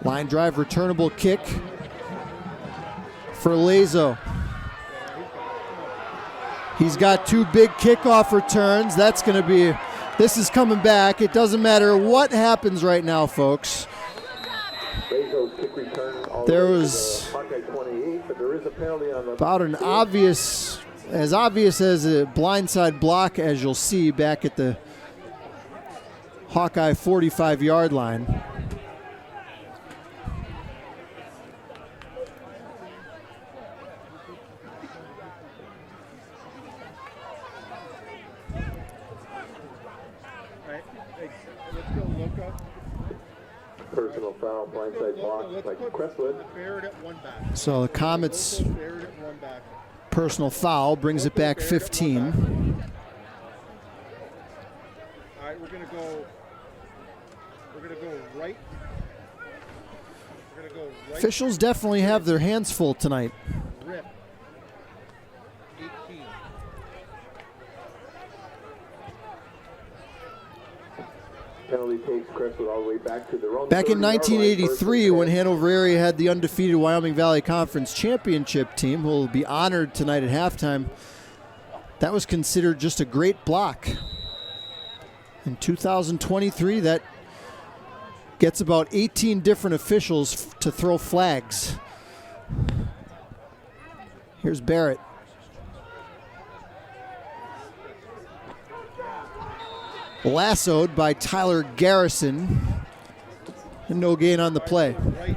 Line drive returnable kick for Lazo. He's got 2 big kickoff returns. That's going to be, this is coming back. It doesn't matter what happens right now, folks. There was about an obvious as a blindside block as you'll see back at the Hawkeye 45-yard line. Personal foul, blindside block by Crestwood. So the Comets personal foul brings it back 15. All right, we're gonna go right. We're gonna go right. Officials definitely have their hands full tonight. Rip. 18. Penalty takes Crestwood all the way back to their own. Back in 1983, when Hanover area had the undefeated Wyoming Valley Conference championship team, who will be honored tonight at halftime, that was considered just a great block. In 2023, that gets about 18 different officials to throw flags. Here's Barrett. Lassoed by Tyler Garrison. And no gain on the play. Right.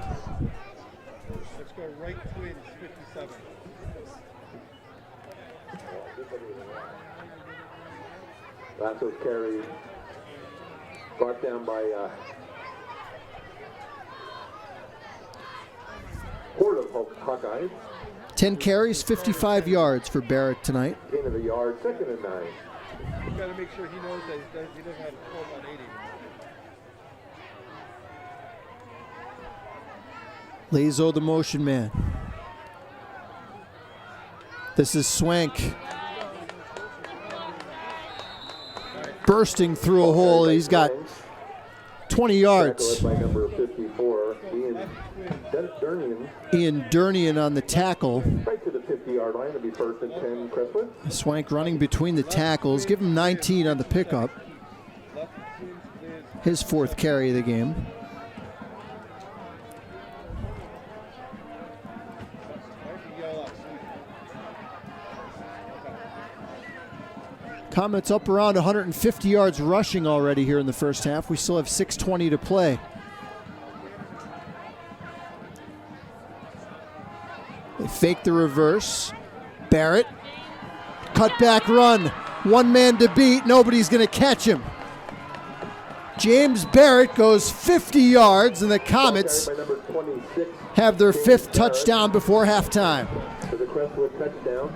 Let's go right twins, 57. Lasso's carry brought down by Horde of Hawkeyes. 10 carries, 55 yards for Barrett tonight. Gain of a yard, 2nd and 9. We've got to make sure he knows that he doesn't have 12 on 80. Lazo, the motion man. This is Swank. Bursting through a hole. He's got 20 yards. By number 54, Ian Durnian on the tackle. Right to the 50-yard line to be 1st and 10, Crestwood. Swank running between the tackles. Give him 19 on the pickup. His 4th carry of the game. Comets up around 150 yards rushing already here in the first half. We still have 6:20 to play. They fake the reverse. Barrett. Cut back run. One man to beat. Nobody's going to catch him. James Barrett goes 50 yards, and the Comets have their 5th touchdown before halftime. For the Crestwood touchdown.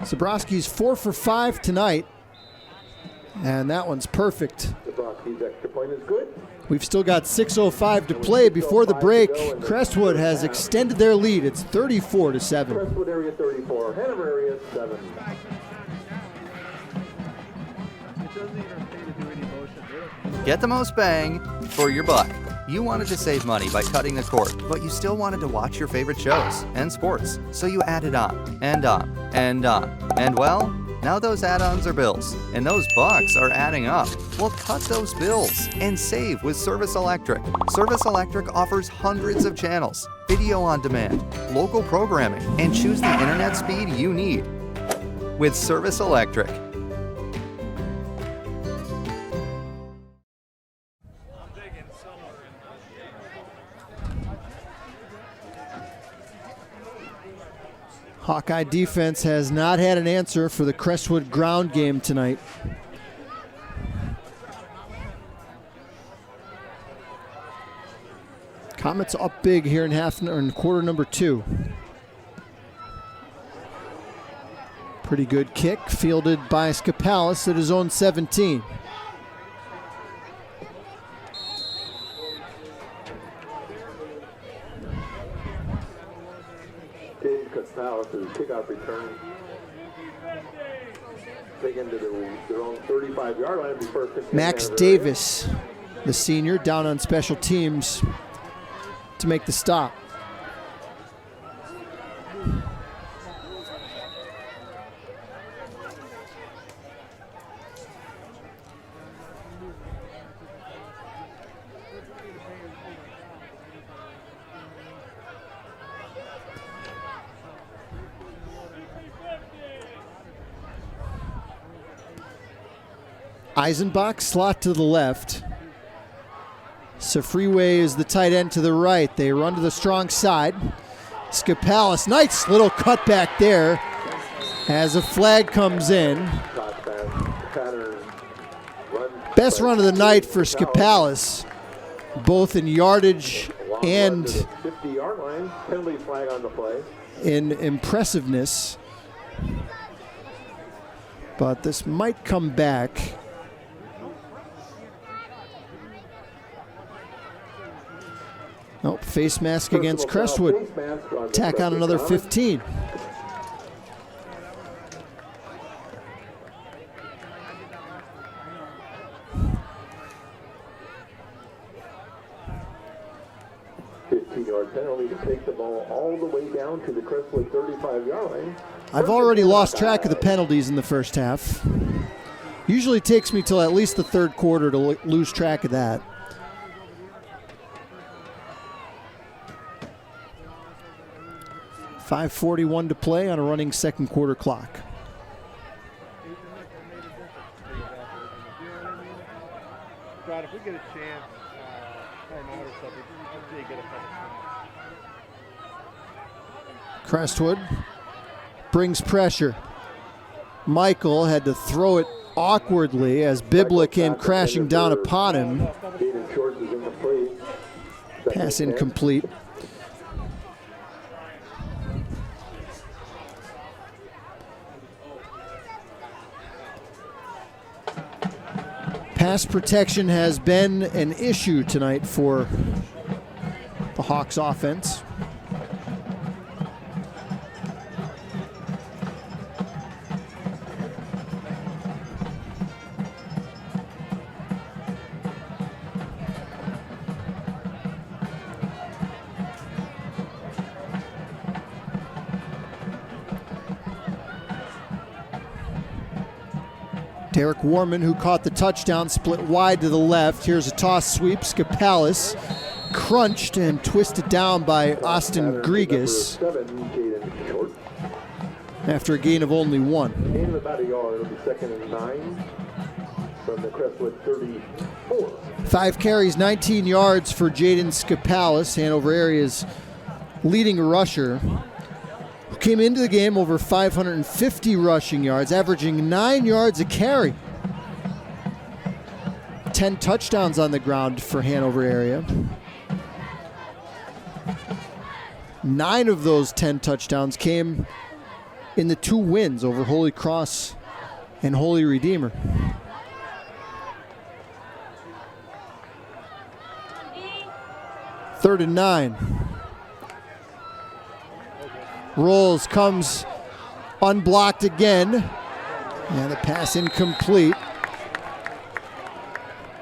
Zabrowski's 4 for 5 tonight, and that one's perfect. Zabrowski's extra point is good. We've still got 6:05 to play before the break. Crestwood has extended their lead. It's 34-7. Crestwood area 34, Hanover area 7. Get the most bang for your buck. You wanted to save money by cutting the cord, but you still wanted to watch your favorite shows and sports, so you added on and on and on. And well, now those add-ons are bills, and those bucks are adding up. Well, cut those bills and save with Service Electric. Service Electric offers hundreds of channels, video on demand, local programming, and choose the internet speed you need. With Service Electric. Hawkeye defense has not had an answer for the Crestwood ground game tonight. Comets up big here in quarter number 2. Pretty good kick, fielded by Skapalis at his own 17. Skapalis' kickoff return. Taken to their own 35-yard line before Max Davis, the senior, down on special teams to make the stop. Eisenbach slot to the left. Safriwe is the tight end to the right. They run to the strong side. Skapalis, nice little cutback there as a flag comes in. Best run of the night for Skapalis, both in yardage and 50-yard line. Penalty flag on the play. In impressiveness. But this might come back. Nope, face mask against Crestwood. Tack on another 15. Yard penalty to take the ball all the way down to the Crestwood 35-yard line. I've already lost track of the penalties in the first half. Usually takes me till at least the third quarter to lose track of that. .541 to play on a running second quarter clock. God, if we get a chance, timeout or something, we get a couple. Crestwood brings pressure. Michael had to throw it awkwardly as Bibla came crashing down upon him. Pass incomplete. Pass protection has been an issue tonight for the Hawks offense. Derek Warman, who caught the touchdown, split wide to the left. Here's a toss sweep. Skapalis crunched and twisted down by Austin Grigas after a gain of only 1. Gain of about a yard. It'll be 2nd and 9 from the Crestwood 34. 5 carries, 19 yards for Jaden Skapalis, Hanover area's leading rusher, who came into the game over 550 rushing yards, averaging 9 yards a carry. 10 touchdowns on the ground for Hanover area. 9 of those 10 touchdowns came in the 2 wins over Holy Cross and Holy Redeemer. Third and 9. Rolls, comes unblocked again. And the pass incomplete.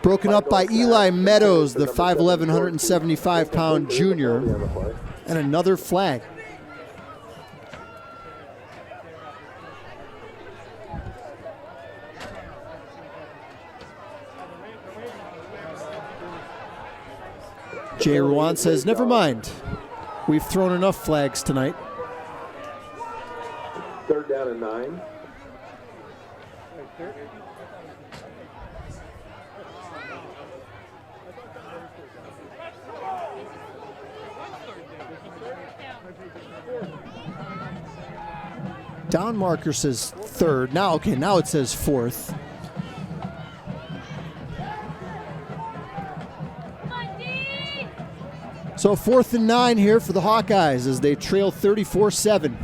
Broken up by Eli Meadows, the 5'11", 175-pound junior. And another flag. Jay Ruan says, never mind. We've thrown enough flags tonight. 3rd down and 9. Down marker says 3rd. Now it says 4th. So 4th and 9 here for the Hawkeyes as they trail 34-7.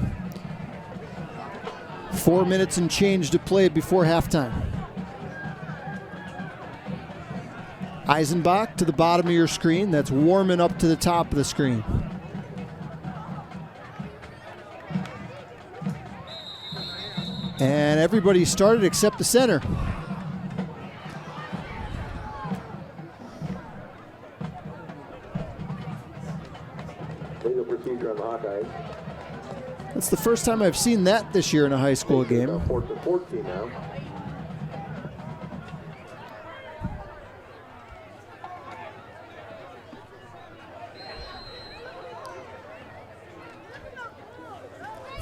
4 minutes and change to play before halftime. Eisenbach to the bottom of your screen. That's Warman up to the top of the screen. And everybody started except the center. Legal procedure on the Hawkeyes. That's the first time I've seen that this year in a high school game. 4th and 14 now.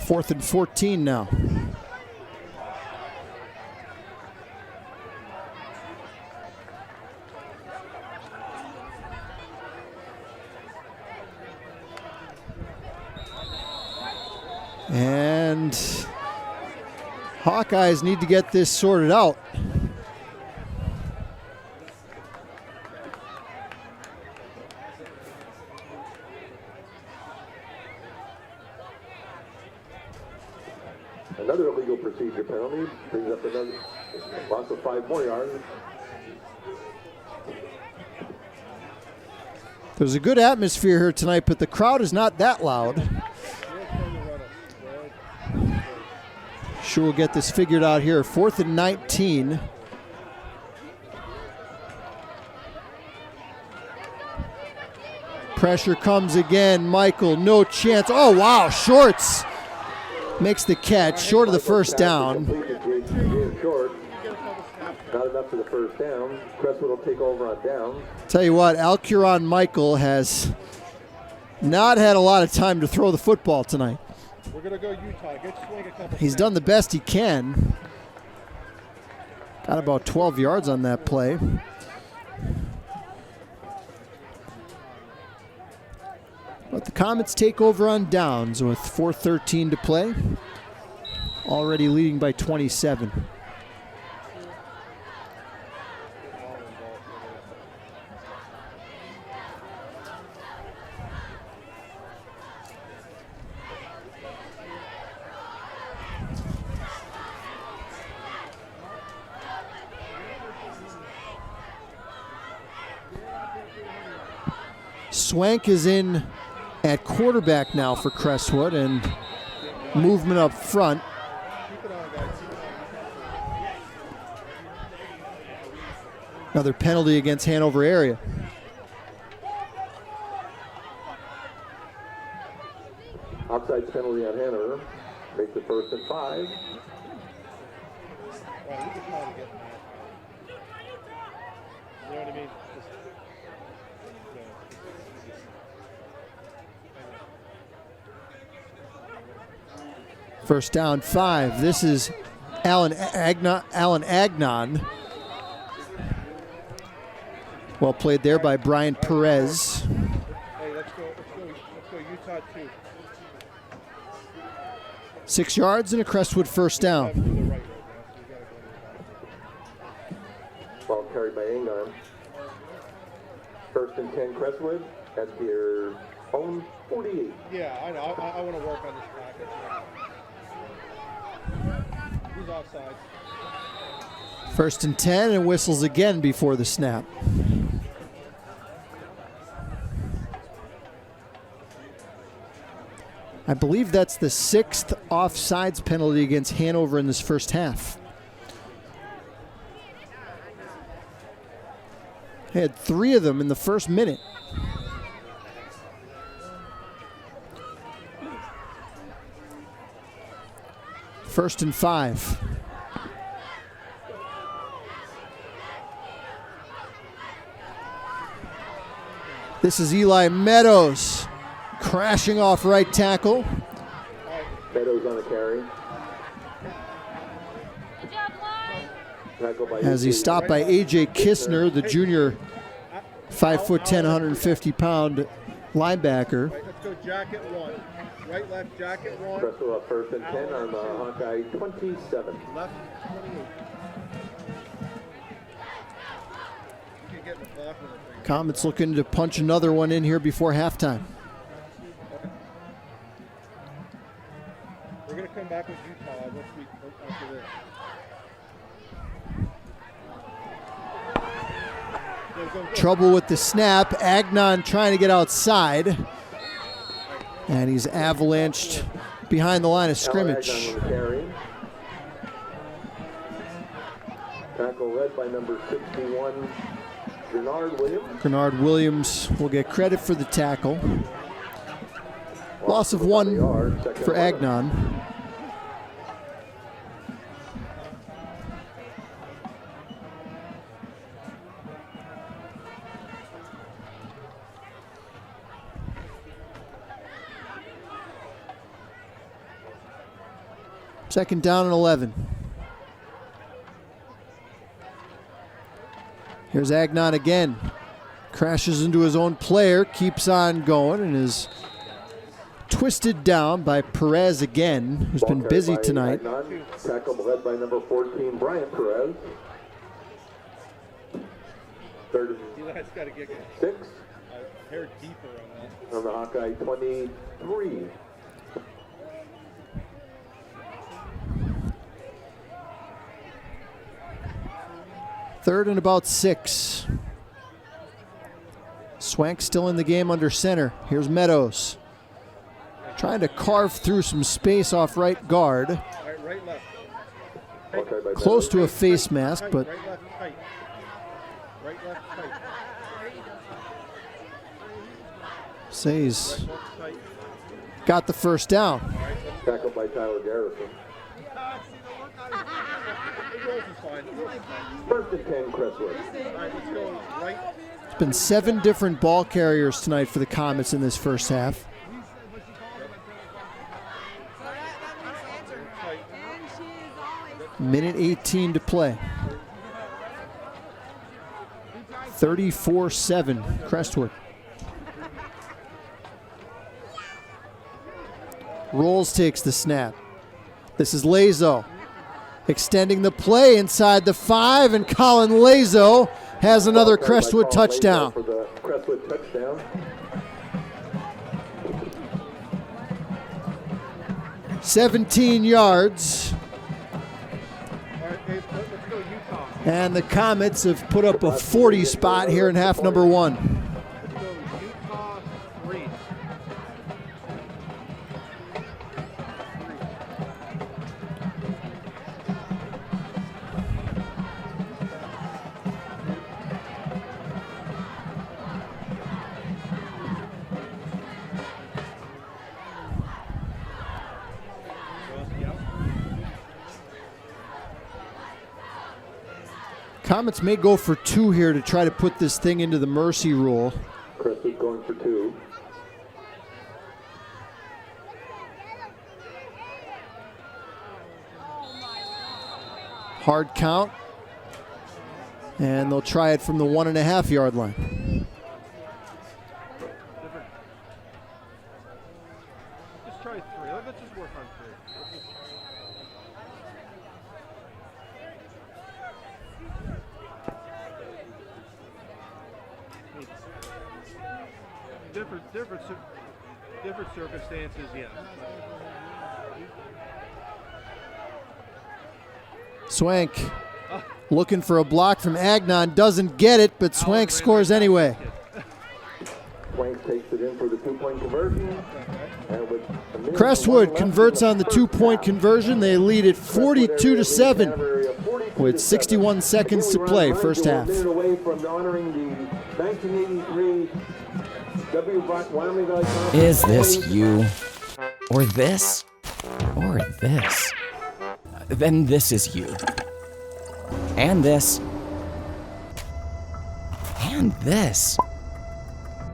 Fourth and 14 now. And Hawkeyes need to get this sorted out. Another illegal procedure penalty brings up another loss of 5 more yards. There's a good atmosphere here tonight, but the crowd is not that loud. Sure, we'll get this figured out here. 4th and 19. Pressure comes again. Michael, no chance. Oh, wow, Shorts makes the catch, short of the first down. Short. Not enough for the first down. Crestwood will take over on down. Tell you what, Alcuron Michael has not had a lot of time to throw the football tonight. We're going to go Utah. Get swing a couple. He's done the best he can. Got about 12 yards on that play. But the Comets take over on downs with 4:13 to play. Already leading by 27. Swank is in at quarterback now for Crestwood, and movement up front. Another penalty against Hanover area. Offside penalty on Hanover. Makes it 1st and 5. You know what I mean? First down 5. This is Alan Agnon. Well played there by Brian Perez. Hey, let's go Utah 2. 6 yards and a Crestwood first down. Ball carried by Agnon. 1st and 10 Crestwood at their own 48. Yeah, I know. I want to work on this package. He's offside. 1st and 10, and whistles again before the snap. I believe that's the 6th offsides penalty against Hanover in this first half. Had 3 of them in the first minute. First and 5. This is Eli Meadows crashing off right tackle. Meadows on the carry. As he's stopped by A.J. Kistner, the junior 5'10", 150-pound linebacker. Right, let's go jacket 1. Right, left, jacket 1. Crestwood up 1st and 10 on the Hawkeye 27. Left 28. You can get in the ball. Comets looking to punch another one in here before halftime. We're going to come back with Utah next week after this. Trouble with the snap. Agnon trying to get outside. And he's avalanched behind the line of scrimmage. Tackle led by number 61, Grenard Williams. Grenard Williams will get credit for the tackle. Loss of 1 for Agnon. Second down and 11. Here's Agnon again. Crashes into his own player, keeps on going, and is twisted down by Perez again, who's been busy tonight. Tackle led by number 14, Brian Perez. Third and 6. Hair deeper on that. On the Hawkeye 23. Third and about 6. Swank still in the game under center. Here's Meadows. Trying to carve through some space off right guard. Right, left. Close to a face mask, but Right, left, tight. Right, left, tight. Says got the first down. Tackled by Tyler Garrison. First and 10, Crestwood. It's been 7 different ball carriers tonight for the Comets in this first half. Minute 18 to play. 34-7, Crestwood. Rolls takes the snap. This is Lazo. Extending the play inside the 5, and Colin Lazo has another Crestwood touchdown. For the Crestwood touchdown. 17 yards. And the Comets have put up a 40 spot here in half number 1. Comets may go for 2 here to try to put this thing into the mercy rule. Crestwood going for 2. Hard count. And they'll try it from the 1.5 yard line. Just try 3. Let's just work on 3. Different circumstances, yeah. Swank looking for a block from Agnon, doesn't get it, but Swank scores anyway. Swank takes it in for the 2-point conversion. Crestwood converts on the 2-point conversion. They lead it 42-7 with 61 seconds to play, first half. A minute away from honoring the 1983 Wyoming Valley Conference. Is this you? Or this? Or this? Then this is you. And this. And this.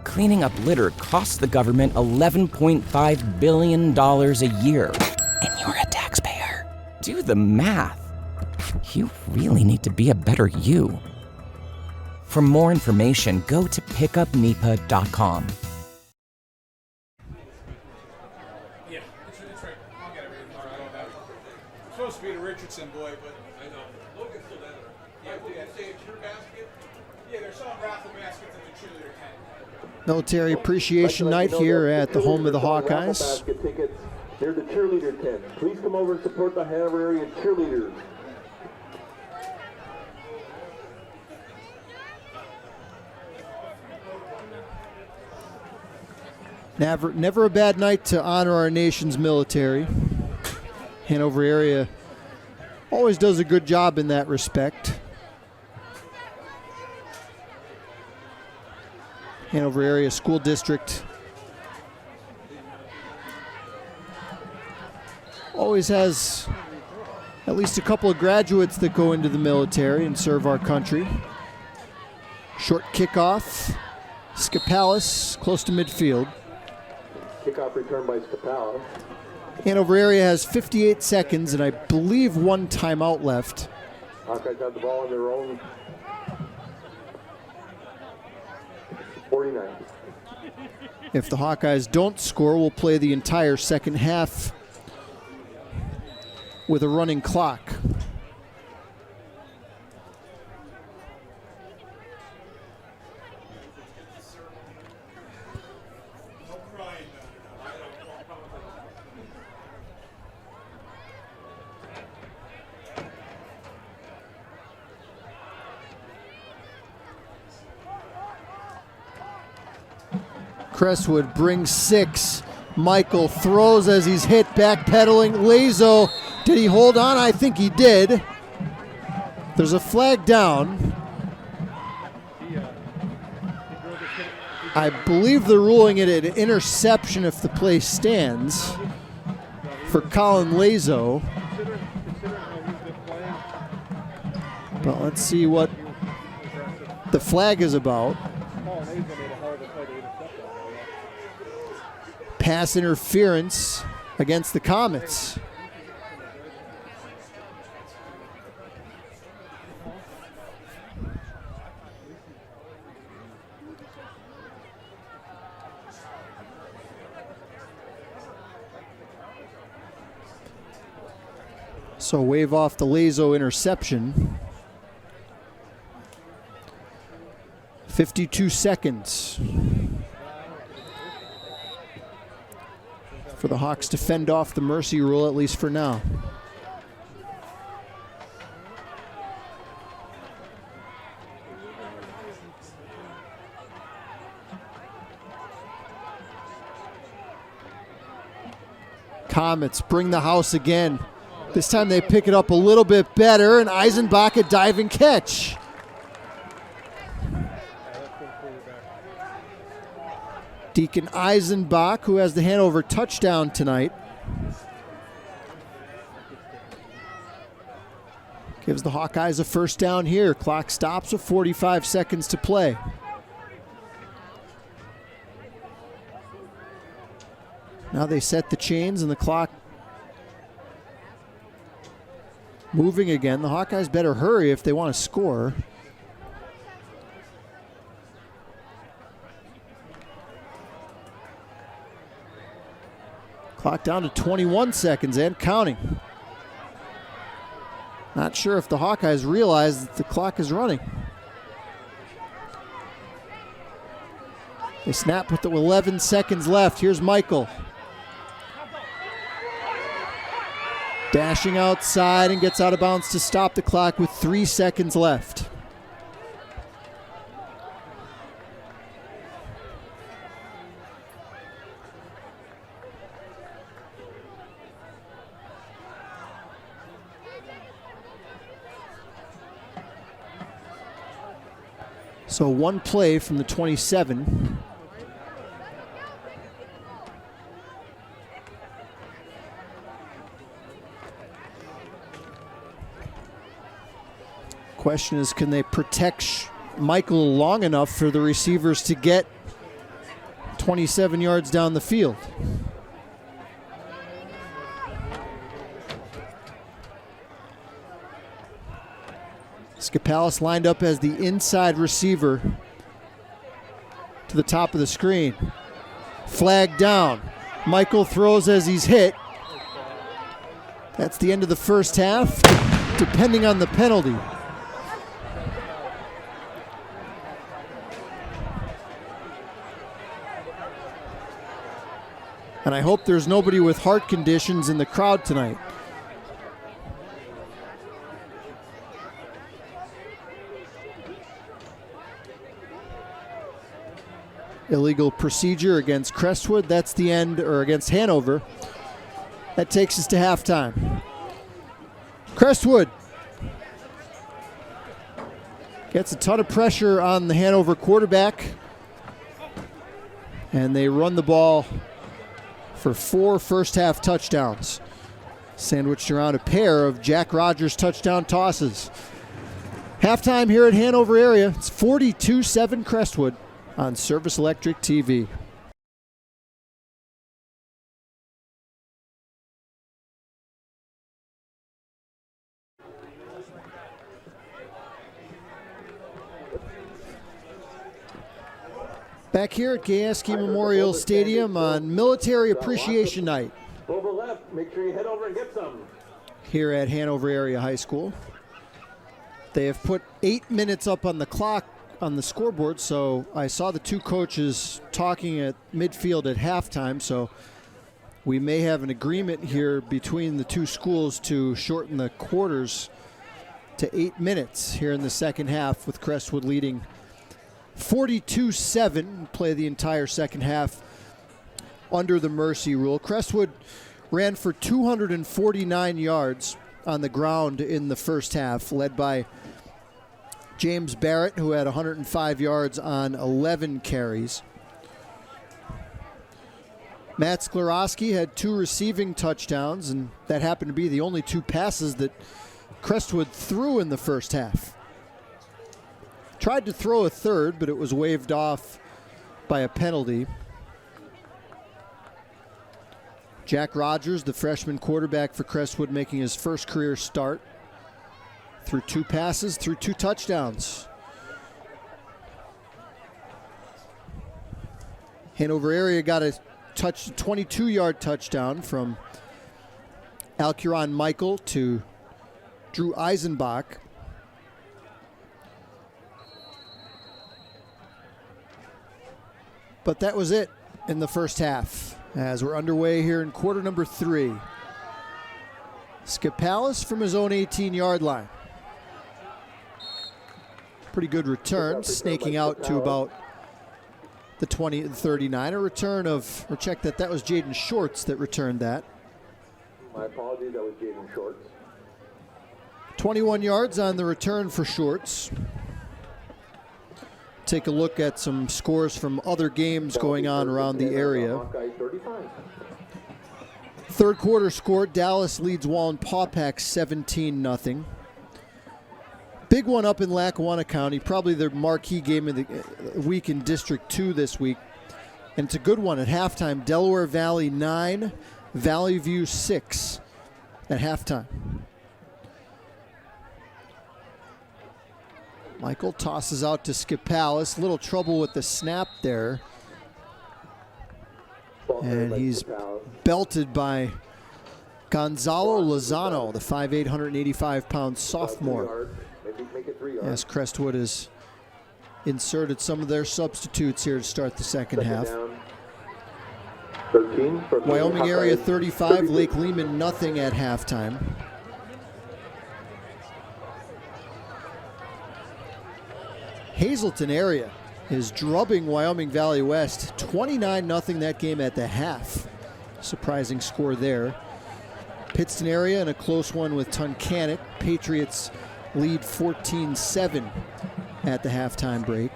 Cleaning up litter costs the government $11.5 billion a year. And you're a taxpayer. Do the math. You really need to be a better you. For more information, go to pickupnipa.com. Yeah, it's right. I'll get everything. All right, it's supposed to be the Richardson boy, but I know. Logan's still down there. Yeah, did you say it's your basket? Yeah, they're selling raffle baskets. Military Appreciation Night here at the home of the Hawkeyes. Basket tickets near the cheerleader tent. Please come over and support the Hanover area cheerleaders. Never a bad night to honor our nation's military. Hanover area always does a good job in that respect. Hanover area school district always has at least a couple of graduates that go into the military and serve our country. Short kickoff. Scapalis close to midfield. Kickoff return by Scapala. Hanover area has 58 seconds and I believe 1 timeout left. Hawkeyes have the ball on their own 49. If the Hawkeyes don't score, we'll play the entire second half with a running clock. Crestwood brings 6. Michael throws as he's hit, backpedaling. Lazo, did he hold on? I think he did. There's a flag down. I believe they're ruling it an interception if the play stands for Colin Lazo. But let's see what the flag is about. Pass interference against the Comets. So wave off the Lazo interception. 52 seconds for the Hawks to fend off the mercy rule, at least for now. Comets bring the house again. This time they pick it up a little bit better, and Eisenbach a diving catch. Deacon Eisenbach, who has the Hanover touchdown tonight, gives the Hawkeyes a first down here. Clock stops with 45 seconds to play. Now they set the chains and the clock moving again. The Hawkeyes better hurry if they want to score. Clock down to 21 seconds and counting. Not sure if the Hawkeyes realize that the clock is running. They snap with 11 seconds left. Here's Michael. Dashing outside and gets out of bounds to stop the clock with 3 seconds left. So one play from the 27. Question is, can they protect Michael long enough for the receivers to get 27 yards down the field? Scapalis lined up as the inside receiver to the top of the screen. Flag down. Michael throws as he's hit. That's the end of the first half, depending on the penalty. And I hope there's nobody with heart conditions in the crowd tonight. Illegal procedure against Crestwood. That's the end, or against Hanover. That takes us to halftime. Crestwood gets a ton of pressure on the Hanover quarterback, and they run the ball for 4 first-half touchdowns, sandwiched around a pair of Jack Rogers touchdown tosses. Halftime here at Hanover area. It's 42-7 Crestwood on Service Electric TV. Back here at Gayeski Memorial Stadium on Military Appreciation Night. Over left, make sure you head over and get some. Here at Hanover Area High School. They have put 8 minutes up on the clock on the scoreboard, so I saw the two coaches talking at midfield at halftime, so we may have an agreement here between the two schools to shorten the quarters to 8 minutes here in the second half, with Crestwood leading 42-7, play the entire second half under the mercy rule. Crestwood ran for 249 yards on the ground in the first half, led by James Barrett, who had 105 yards on 11 carries. Matt Sklarowski had 2 receiving touchdowns, and that happened to be the only 2 passes that Crestwood threw in the first half. Tried to throw a third, but it was waved off by a penalty. Jack Rogers, the freshman quarterback for Crestwood, making his first career start. Threw 2 passes, threw 2 touchdowns. Hanover area got a 22-yard touchdown from Alcuron Michael to Drew Eisenbach. But that was it in the first half, as we're underway here in quarter number 3. Skipalis from his own 18-yard line. Pretty good return, snaking out to about the 39. A return of, or check that was Jaden Shorts that returned that. My apologies, that was Jaden Shorts. 21 yards on the return for Shorts. Take a look at some scores from other games going on around the area. Third quarter score, Dallas leads Wallenpaupack 17-0. Big one up in Lackawanna County, probably the marquee game of the week in District 2 this week. And it's a good one at halftime. Delaware Valley 9, Valley View 6 at halftime. Michael tosses out to Skipalis. Little trouble with the snap there. And he's belted by Gonzalo Lozano, the 5'8", 185-pound sophomore. As Crestwood has inserted some of their substitutes here to start the second half. 13, Wyoming area 35, Lake Lehman nothing at halftime. Hazleton area is drubbing Wyoming Valley West 29-0 that game at the half. Surprising score there. Pittston area in a close one with Tunkhannock. Patriots lead 14-7 at the halftime break.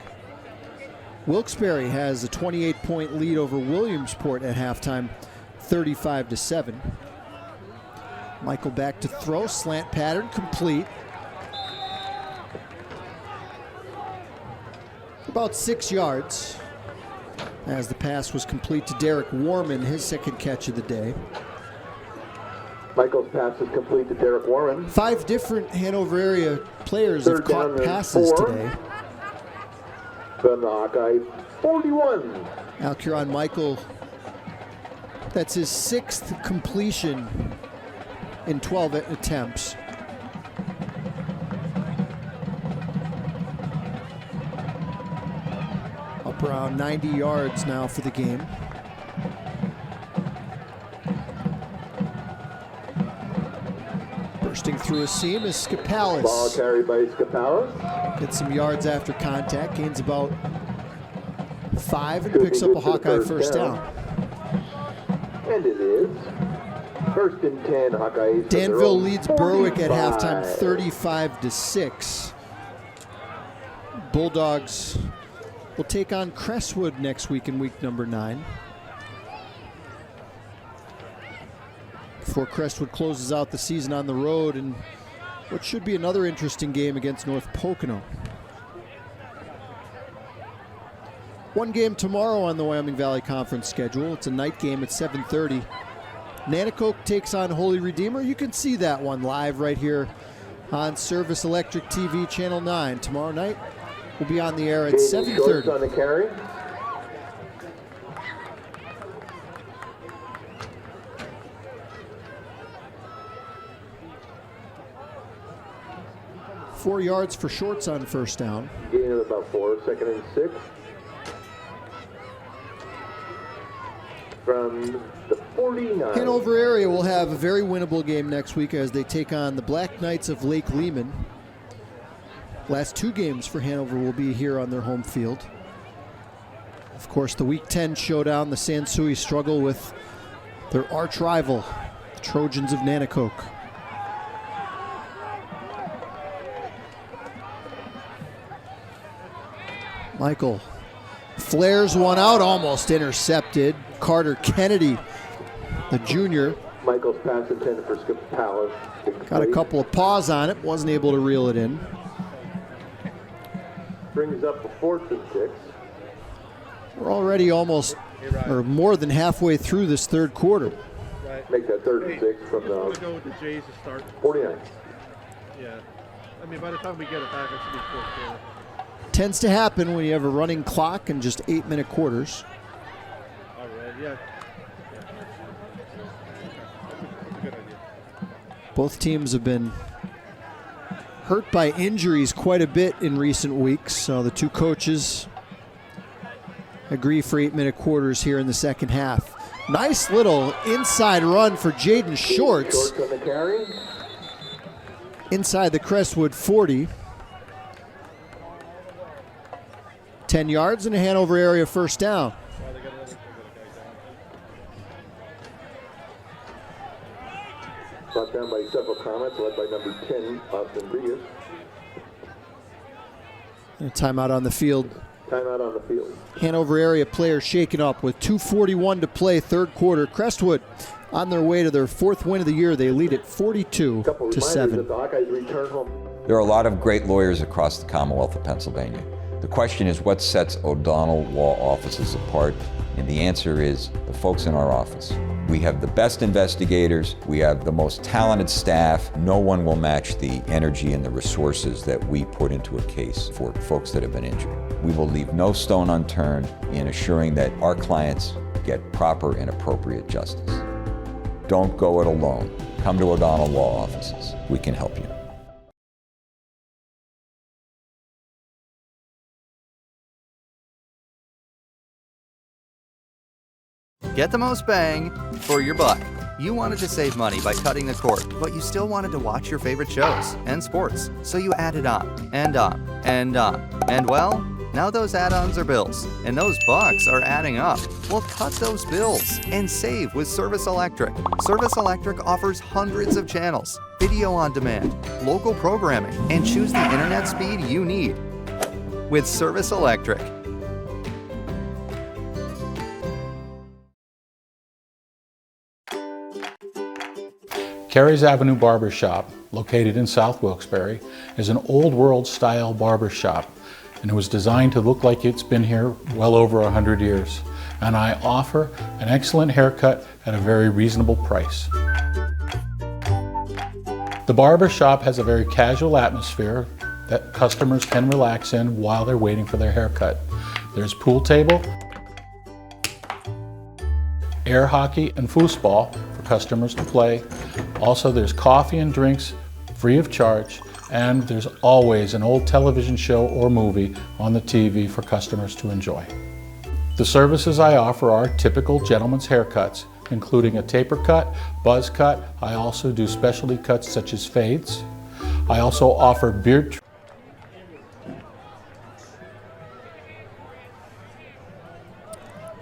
Wilkes-Barre has a 28-point lead over Williamsport at halftime, 35-7. Michael back to throw, slant pattern, complete. About 6 yards as the pass was complete to Derek Warman, his second catch of the day. Michael's pass is complete to Derek Warman. 5 different Hanover area players have caught passes today. From the Hawkeyes, 41. Alcuron Michael, that's his 6th completion in 12 attempts. Up around 90 yards now for the game. drifting through a seam is Skapalis. Ball carried by Skapalis. Gets some yards after contact, gains about 5 and picks up a Hawkeye first down. And it is 1st and 10 Hawkeyes. Danville leads Berwick at halftime 35-6. Bulldogs will take on Crestwood next week in week number 9. Before Crestwood closes out the season on the road in what should be another interesting game against North Pocono. One game tomorrow on the Wyoming Valley Conference schedule. It's a night game at 7:30. Nanticoke takes on Holy Redeemer. You can see that one live right here on Service Electric TV Channel 9. Tomorrow night we'll be on the air at 7:30. On the carry. Four yards for shorts on first down. Gain of about 4, 2nd and 6. From the 49. Hanover area will have a very winnable game next week as they take on the Black Knights of Lake Lehman. Last 2 games for Hanover will be here on their home field. Of course, the Week 10 showdown, the Sansui struggle with their arch rival, the Trojans of Nanticoke. Michael flares one out, almost intercepted. Carter Kennedy, the junior. Michael's pass intended for Skapalis. Got a couple of paws on it, wasn't able to reel it in. Brings up a 4th and 6. We're already almost, or more than halfway through this third quarter. Make that 3rd and 6 from the I'm going to go with the Jays to start. 49. Yeah. I mean, by the time we get it back, it should be 4th quarter. Tends to happen when you have a running clock and just 8-minute quarters. All right, yeah. That's a good idea. Both teams have been hurt by injuries quite a bit in recent weeks, so the 2 coaches agree for 8-minute quarters here in the second half. Nice little inside run for Jaden Shorts. Shorts on the carry. Inside the Crestwood 40. 10 yards and a Hanover area first down. Brought down by several Comets, led by number 10, Austin Prius. And a timeout on the field. Timeout on the field. Hanover area players shaken up with 2:41 to play, third quarter. Crestwood on their way to their 4th win of the year. They lead at 42-7. The Hawkeyes return home. There are a lot of great lawyers across the Commonwealth of Pennsylvania. The question is, what sets O'Donnell Law Offices apart? And the answer is the folks in our office. We have the best investigators, we have the most talented staff. No one will match the energy and the resources that we put into a case for folks that have been injured. We will leave no stone unturned in assuring that our clients get proper and appropriate justice. Don't go it alone. Come to O'Donnell Law Offices. We can help you. Get the most bang for your buck. You wanted to save money by cutting the cord, but you still wanted to watch your favorite shows and sports, so you added on and on and on. And well, now those add-ons are bills, and those bucks are adding up. Well, cut those bills and save with Service Electric. Service Electric offers hundreds of channels, video on demand, local programming, and choose the internet speed you need with Service Electric. Carey's Avenue Barbershop, located in South Wilkes-Barre, is an old world style barbershop, and it was designed to look like it's been here well over 100 years. And I offer an excellent haircut at a very reasonable price. The barbershop has a very casual atmosphere that customers can relax in while they're waiting for their haircut. There's pool table, air hockey and foosball for customers to play. Also, there's coffee and drinks free of charge, and there's always an old television show or movie on the TV for customers to enjoy. The services I offer are typical gentleman's haircuts, including a taper cut, buzz cut. I also do specialty cuts such as fades. I also offer beard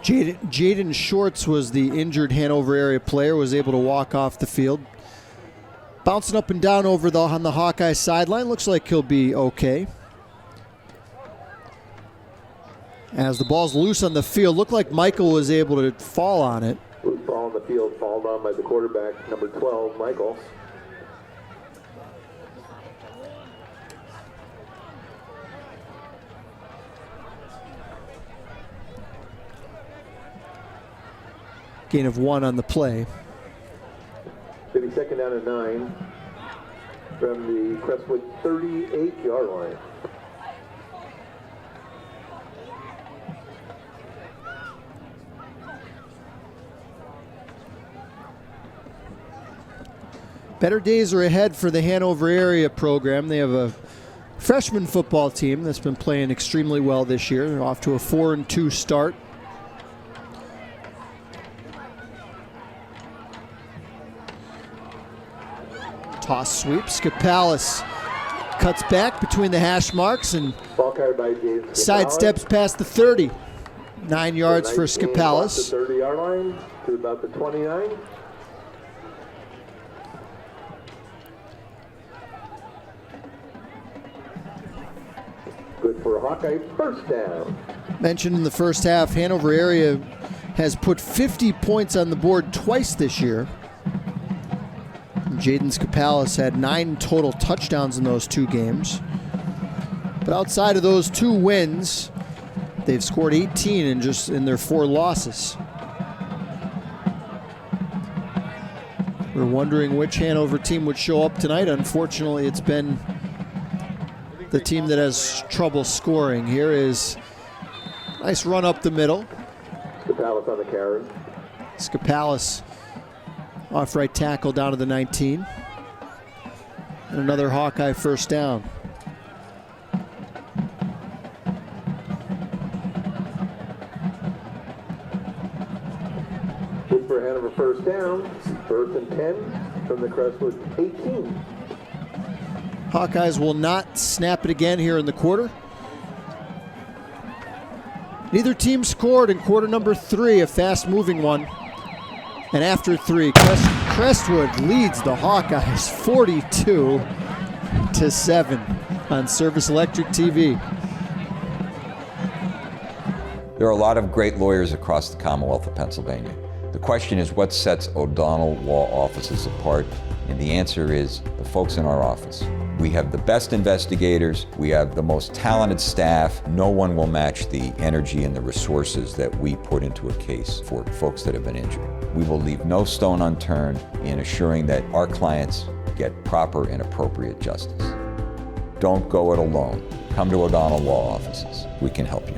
trimming. Jaden Shorts was the injured Hanover area player, was able to walk off the field. Bouncing up and down on the Hawkeye sideline. Looks like he'll be okay. As the ball's loose on the field, looked like Michael was able to fall on it. Loose ball on the field, fouled on by the quarterback, number 12, Michael. Gain of 1 on the play. 52nd down and 9 from the Crestwood 38-yard line. Better days are ahead for the Hanover area program. They have a freshman football team that's been playing extremely well this year. They're off to a 4-2 start. Toss sweep. Skapalis cuts back between the hash marks and sidesteps past the 30. 9 yards for Skapalis. The 30-yard line to about the 29. Good for a Hawkeye first down. Mentioned in the first half, Hanover area has put 50 points on the board twice this year. Jaden Skapalis had 9 total touchdowns in those 2 games. But outside of those 2 wins, they've scored 18 in their 4 losses. We're wondering which Hanover team would show up tonight. Unfortunately, it's been the team that has trouble scoring. Here is a nice run up the middle. Skapalis on the carry. Skapalis off right tackle down to the 19. And another Hawkeye first down. Good for Hanover first down. 1st and 10 from the Crestwood 18. Hawkeyes will not snap it again here in the quarter. Neither team scored in quarter number 3, a fast-moving one. And after 3, Crestwood leads the Hawkeyes 42-7 on Service Electric TV. There are a lot of great lawyers across the Commonwealth of Pennsylvania. The question is, what sets O'Donnell Law Offices apart? And the answer is the folks in our office. We have the best investigators, we have the most talented staff. No one will match the energy and the resources that we put into a case for folks that have been injured. We will leave no stone unturned in assuring that our clients get proper and appropriate justice. Don't go it alone. Come to O'Donnell Law Offices. We can help you.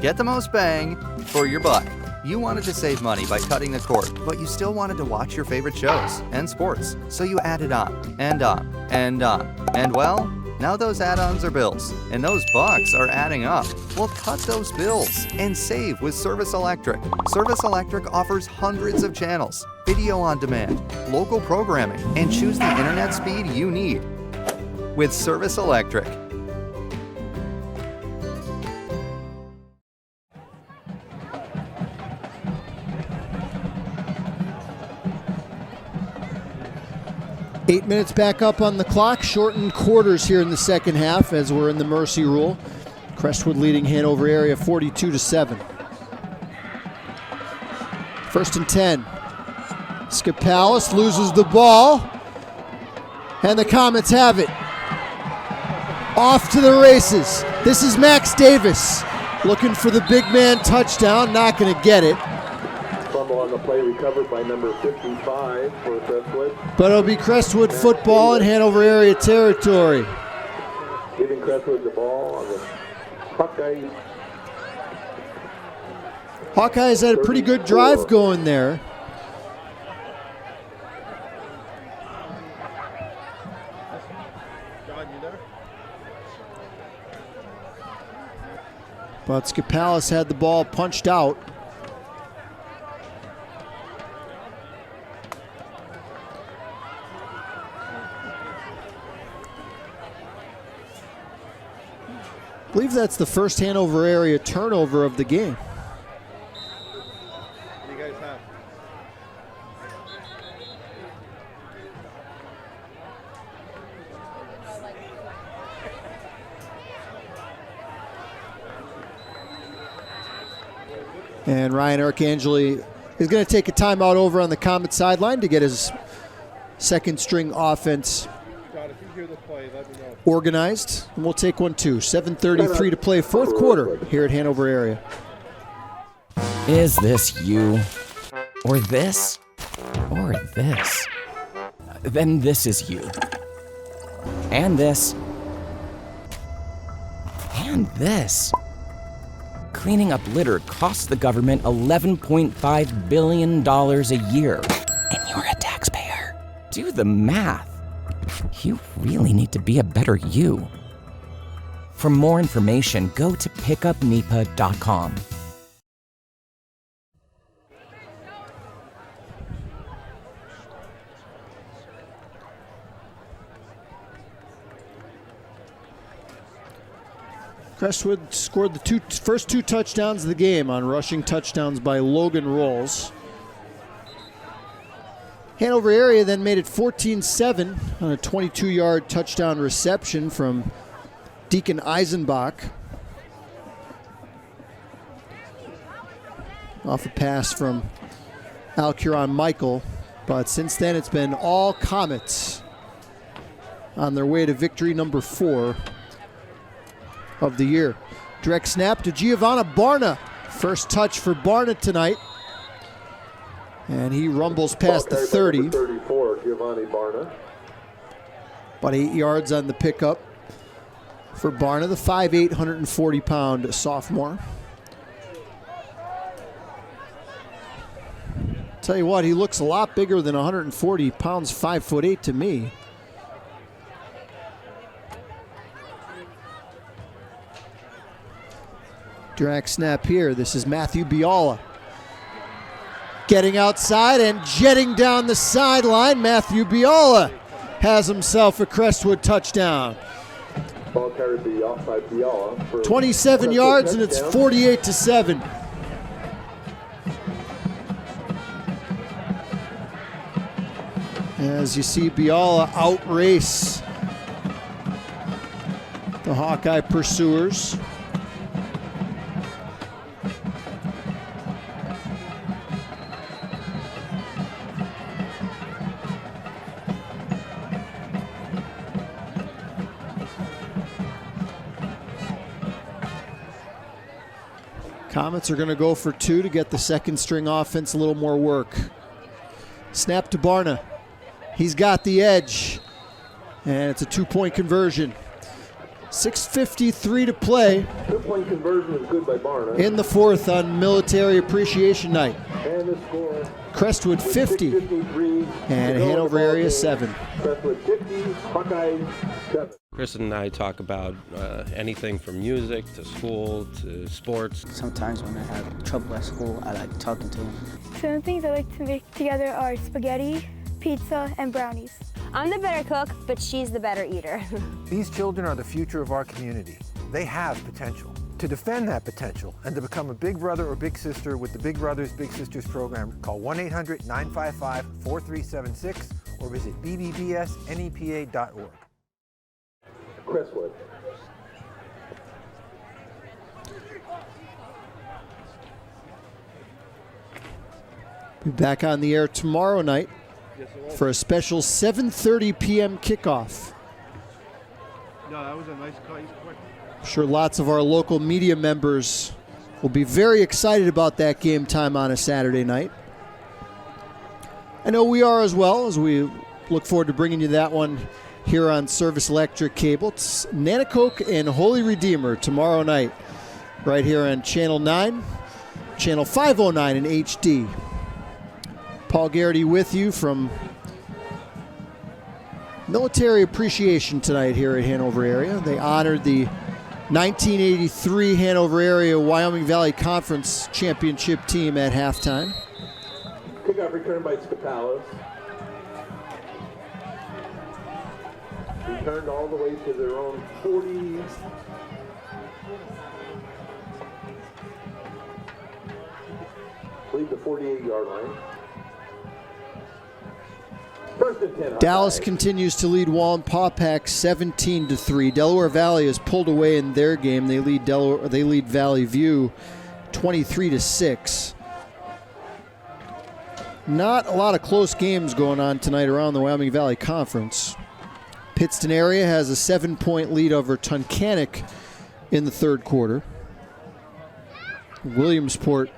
Get the most bang for your buck. You wanted to save money by cutting the cord, but you still wanted to watch your favorite shows and sports, so you added on and on and on. And well, now those add-ons are bills, and those bucks are adding up. Well, cut those bills and save with Service Electric. Service Electric offers hundreds of channels, video on demand, local programming, and choose the internet speed you need with Service Electric. Eight minutes back up on the clock. Shortened quarters here in the second half as we're in the mercy rule. Crestwood leading Hanover area 42-7. 1st and 10. Skapalis loses the ball. And the Comets have it. Off to the races. This is Max Davis looking for the big man touchdown. Not going to get it. Fumble on the play recovered by number 55 for Crestwood. But it'll be Crestwood football in Hanover area territory. Giving Crestwood the ball on the Hawkeyes. Hawkeyes had a pretty good drive going there. But Skapalis had the ball punched out. I believe that's the first Hanover area turnover of the game. What do you guys have? And Ryan Arcangeli is going to take a timeout over on the Comets sideline to get his second string offense Scott, if you hear the play, let me know. organized. And we'll take one too. 7:33 to play, fourth quarter here at Hanover area. Is this you? Or this? Or this? Then this is you. And this. And this. Cleaning up litter costs the government $11.5 billion a year. And you're a taxpayer. Do the math. You really need to be a better you. For more information, go to pickupnepa.com. Crestwood scored the first two touchdowns of the game on rushing touchdowns by Logan Rolls. Hanover area then made it 14-7 on a 22-yard touchdown reception from Deacon Eisenbach. Off a pass from Alcuron Michael. But since then it's been all Comets on their way to victory number 4 of the year. Direct snap to Giovanna Barna. First touch for Barna tonight. And he rumbles past the 30. 34, Giovanni Barna. About 8 yards on the pickup for Barna, the 5'8", 140-pound sophomore. Tell you what, he looks a lot bigger than 140 pounds, 5'8" to me. Drag snap here. This is Matthew Biala. Getting outside and jetting down the sideline. Matthew Biala has himself a Crestwood touchdown. Ball carried by Biala for 27 yards and it's 48-7. As you see Biala outrace the Hawkeye pursuers. Comets are going to go for 2 to get the second string offense a little more work. Snap to Barna. He's got the edge. And it's a 2-point conversion. 6:53 to play. 2-point conversion is good by Barna. In the fourth on Military Appreciation Night. And the score. Crestwood 50. And Hanover area 7. Crestwood 50, Hawkeyes 7. Chris and I talk about anything from music to school to sports. Sometimes when I have trouble at school, I like talking to him. Some things I like to make together are spaghetti, pizza, and brownies. I'm the better cook, but she's the better eater. These children are the future of our community. They have potential. To defend that potential and to become a big brother or big sister with the Big Brothers Big Sisters program, call 1-800-955-4376 or visit bbbsnepa.org. Crestwood. Be back on the air tomorrow night for a special 7:30 p.m. kickoff. No, that was a nice cut. I'm sure lots of our local media members will be very excited about that game time on a Saturday night. I know we are as well, as we look forward to bringing you that one here on Service Electric Cable. It's Nanacoke and Holy Redeemer tomorrow night, right here on Channel 9, Channel 509 in HD. Paul Garrity with you from Military Appreciation tonight here at Hanover area. They honored the 1983 Hanover area Wyoming Valley Conference championship team at halftime. Kickoff return by Scatalos. Returned all the way to their own 40. Leave the 48-yard line. First and 10. Dallas continues to lead Wallenpaupack 17-3. Delaware Valley has pulled away in their game. They lead Valley View 23-6. Not a lot of close games going on tonight around the Wyoming Valley Conference. Pittston area has a 7-point lead over Tunkhannock in the third quarter. Williamsport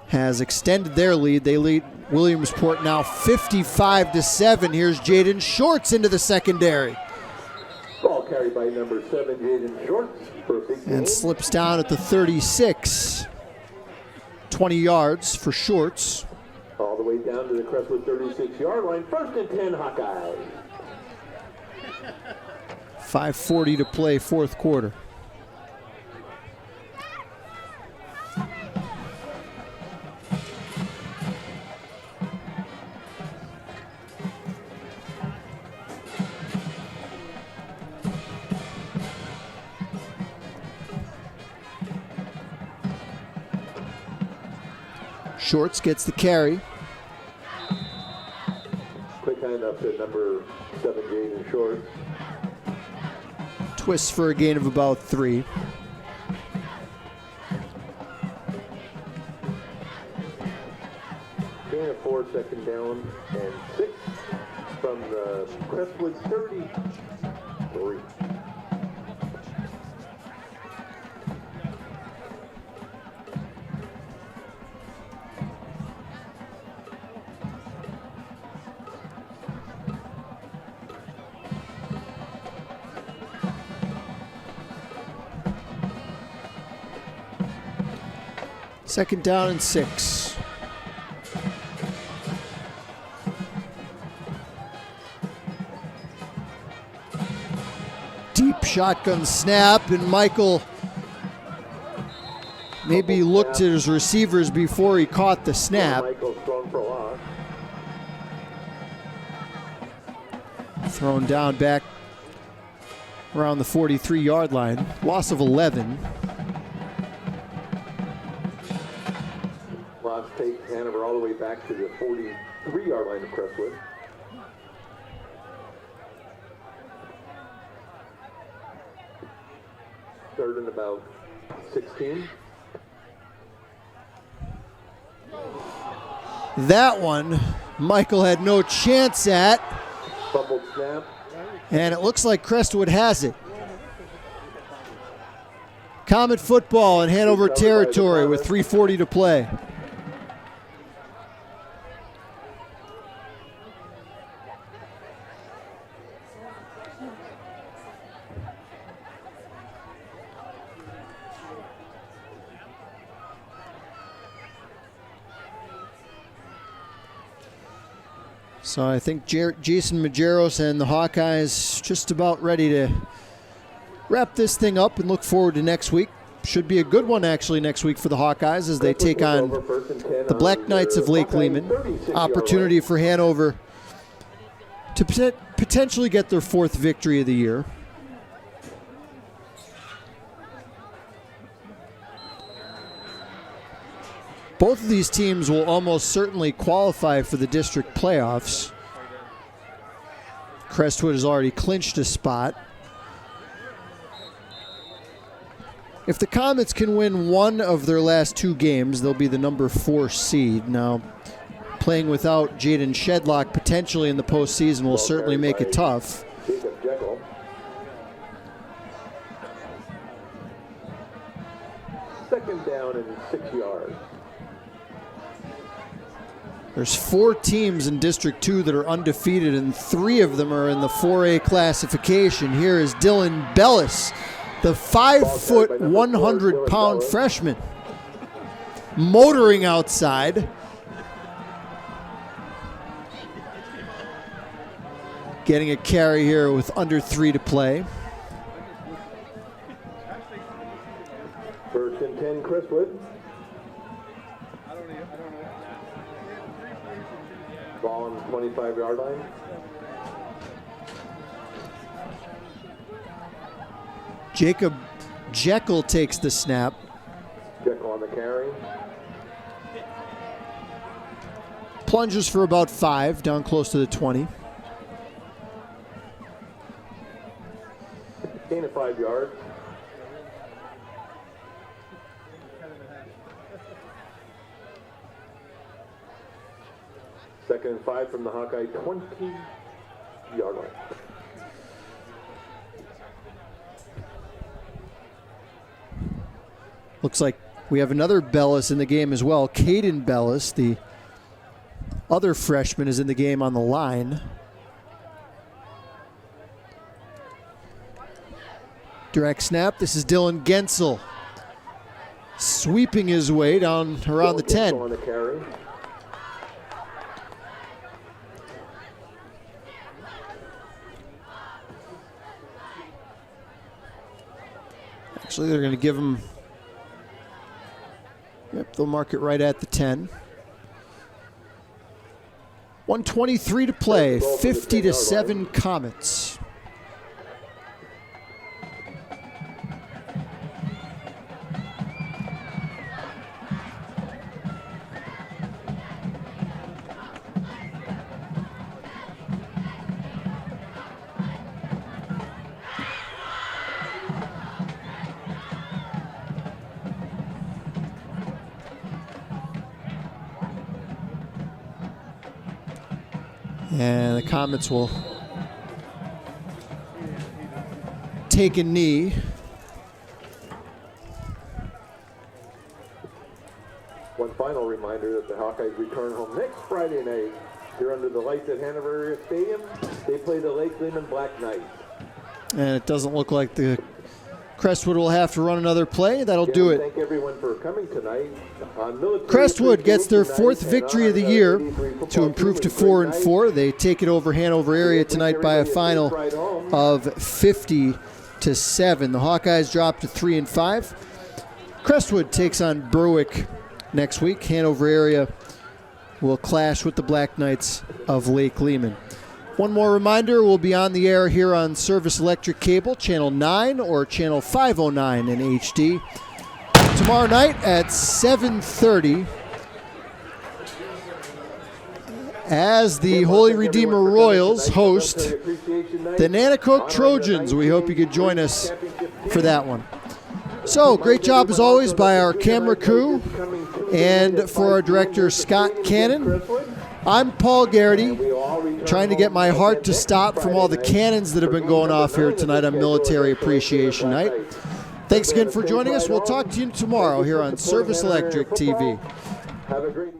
has extended their lead. They lead Williamsport now 55-7. Here's Jaden Shorts into the secondary. Ball carried by number 7, Jaden Shorts, for a big gain. And slips down at the 36. 20 yards for Shorts. All the way down to the Crestwood 36-yard line. First and 10, Hawkeyes. 5:40 to play, fourth quarter. Shorts gets the carry. Quick hand up to number 7, Jaden Shorts. Twists for a gain of about 3. Gain of 4, second down and 6 from the Crestwood 33. Second down and 6. Deep shotgun snap, and Michael maybe looked at his receivers before he caught the snap. Michael's thrown for a loss. Thrown down back around the 43-yard line. Loss of 11. Loss takes Hanover all the way back to the 43-yard line of Crestwood. Third and about 16. That one, Michael had no chance at. Fumbled snap. And it looks like Crestwood has it. Comet football in Hanover territory with 3:40 to play. So I think Jason Majeros and the Hawkeyes just about ready to wrap this thing up and look forward to next week. Should be a good one actually next week for the Hawkeyes as they take on the Black Knights of Lake Lehman. Opportunity for Hanover to potentially get their 4th victory of the year. Both of these teams will almost certainly qualify for the district playoffs. Crestwood has already clinched a spot. If the Comets can win one of their last 2 games, they'll be the number 4 seed. Now, playing without Jaden Shedlock potentially in the postseason will certainly make it tough. Second down and 6 yards. There's 4 teams in District 2 that are undefeated, and 3 of them are in the 4A classification. Here is Dylan Bellis, the 5-foot, 100-pound freshman, motoring outside. Getting a carry here with under 3 to play. First and 10, Crestwood. Ball on the 25-yard line. Jacob Jekyll takes the snap. Jekyll on the carry. Plunges for about 5, down close to the 20. Gain of 5 yards. Second and 5 from the Hawkeye 20-yard line. Looks like we have another Bellis in the game as well. Caden Bellis, the other freshman, is in the game on the line. Direct snap. This is Dylan Gensel sweeping his way down around the 10. On the carry. Actually, they're going to give him. Yep, they'll mark it right at the 10. 1:23 to play. 50-7 Comets. And the Comets will take a knee. One final reminder that the Hawkeyes return home next Friday night. Here under the lights at Hanover Area Stadium. They play the Lake Lehman Black Knights. And it doesn't look like the Crestwood will have to run another play. That'll do it. Thank everyone for coming tonight. Crestwood gets their 4th victory of the year to improve to 4-4. They take it over Hanover Area tonight by a final of 50-7. The Hawkeyes drop to 3-5. Crestwood takes on Berwick next week. Hanover Area will clash with the Black Knights of Lake Lehman. One more reminder, we'll be on the air here on Service Electric Cable, Channel 9 or Channel 509 in HD. Tomorrow night at 7:30, as the Holy Redeemer Royals host the Nanticoke Trojans. We hope you could join us for that one. So, great job as always by our camera crew and for our director, Scott Cannon. I'm Paul Garrity, trying to get my heart to stop from all the cannons that have been going off here tonight on Military Appreciation Night. Thanks again for joining us. We'll talk to you tomorrow here on Service Electric TV. Have a great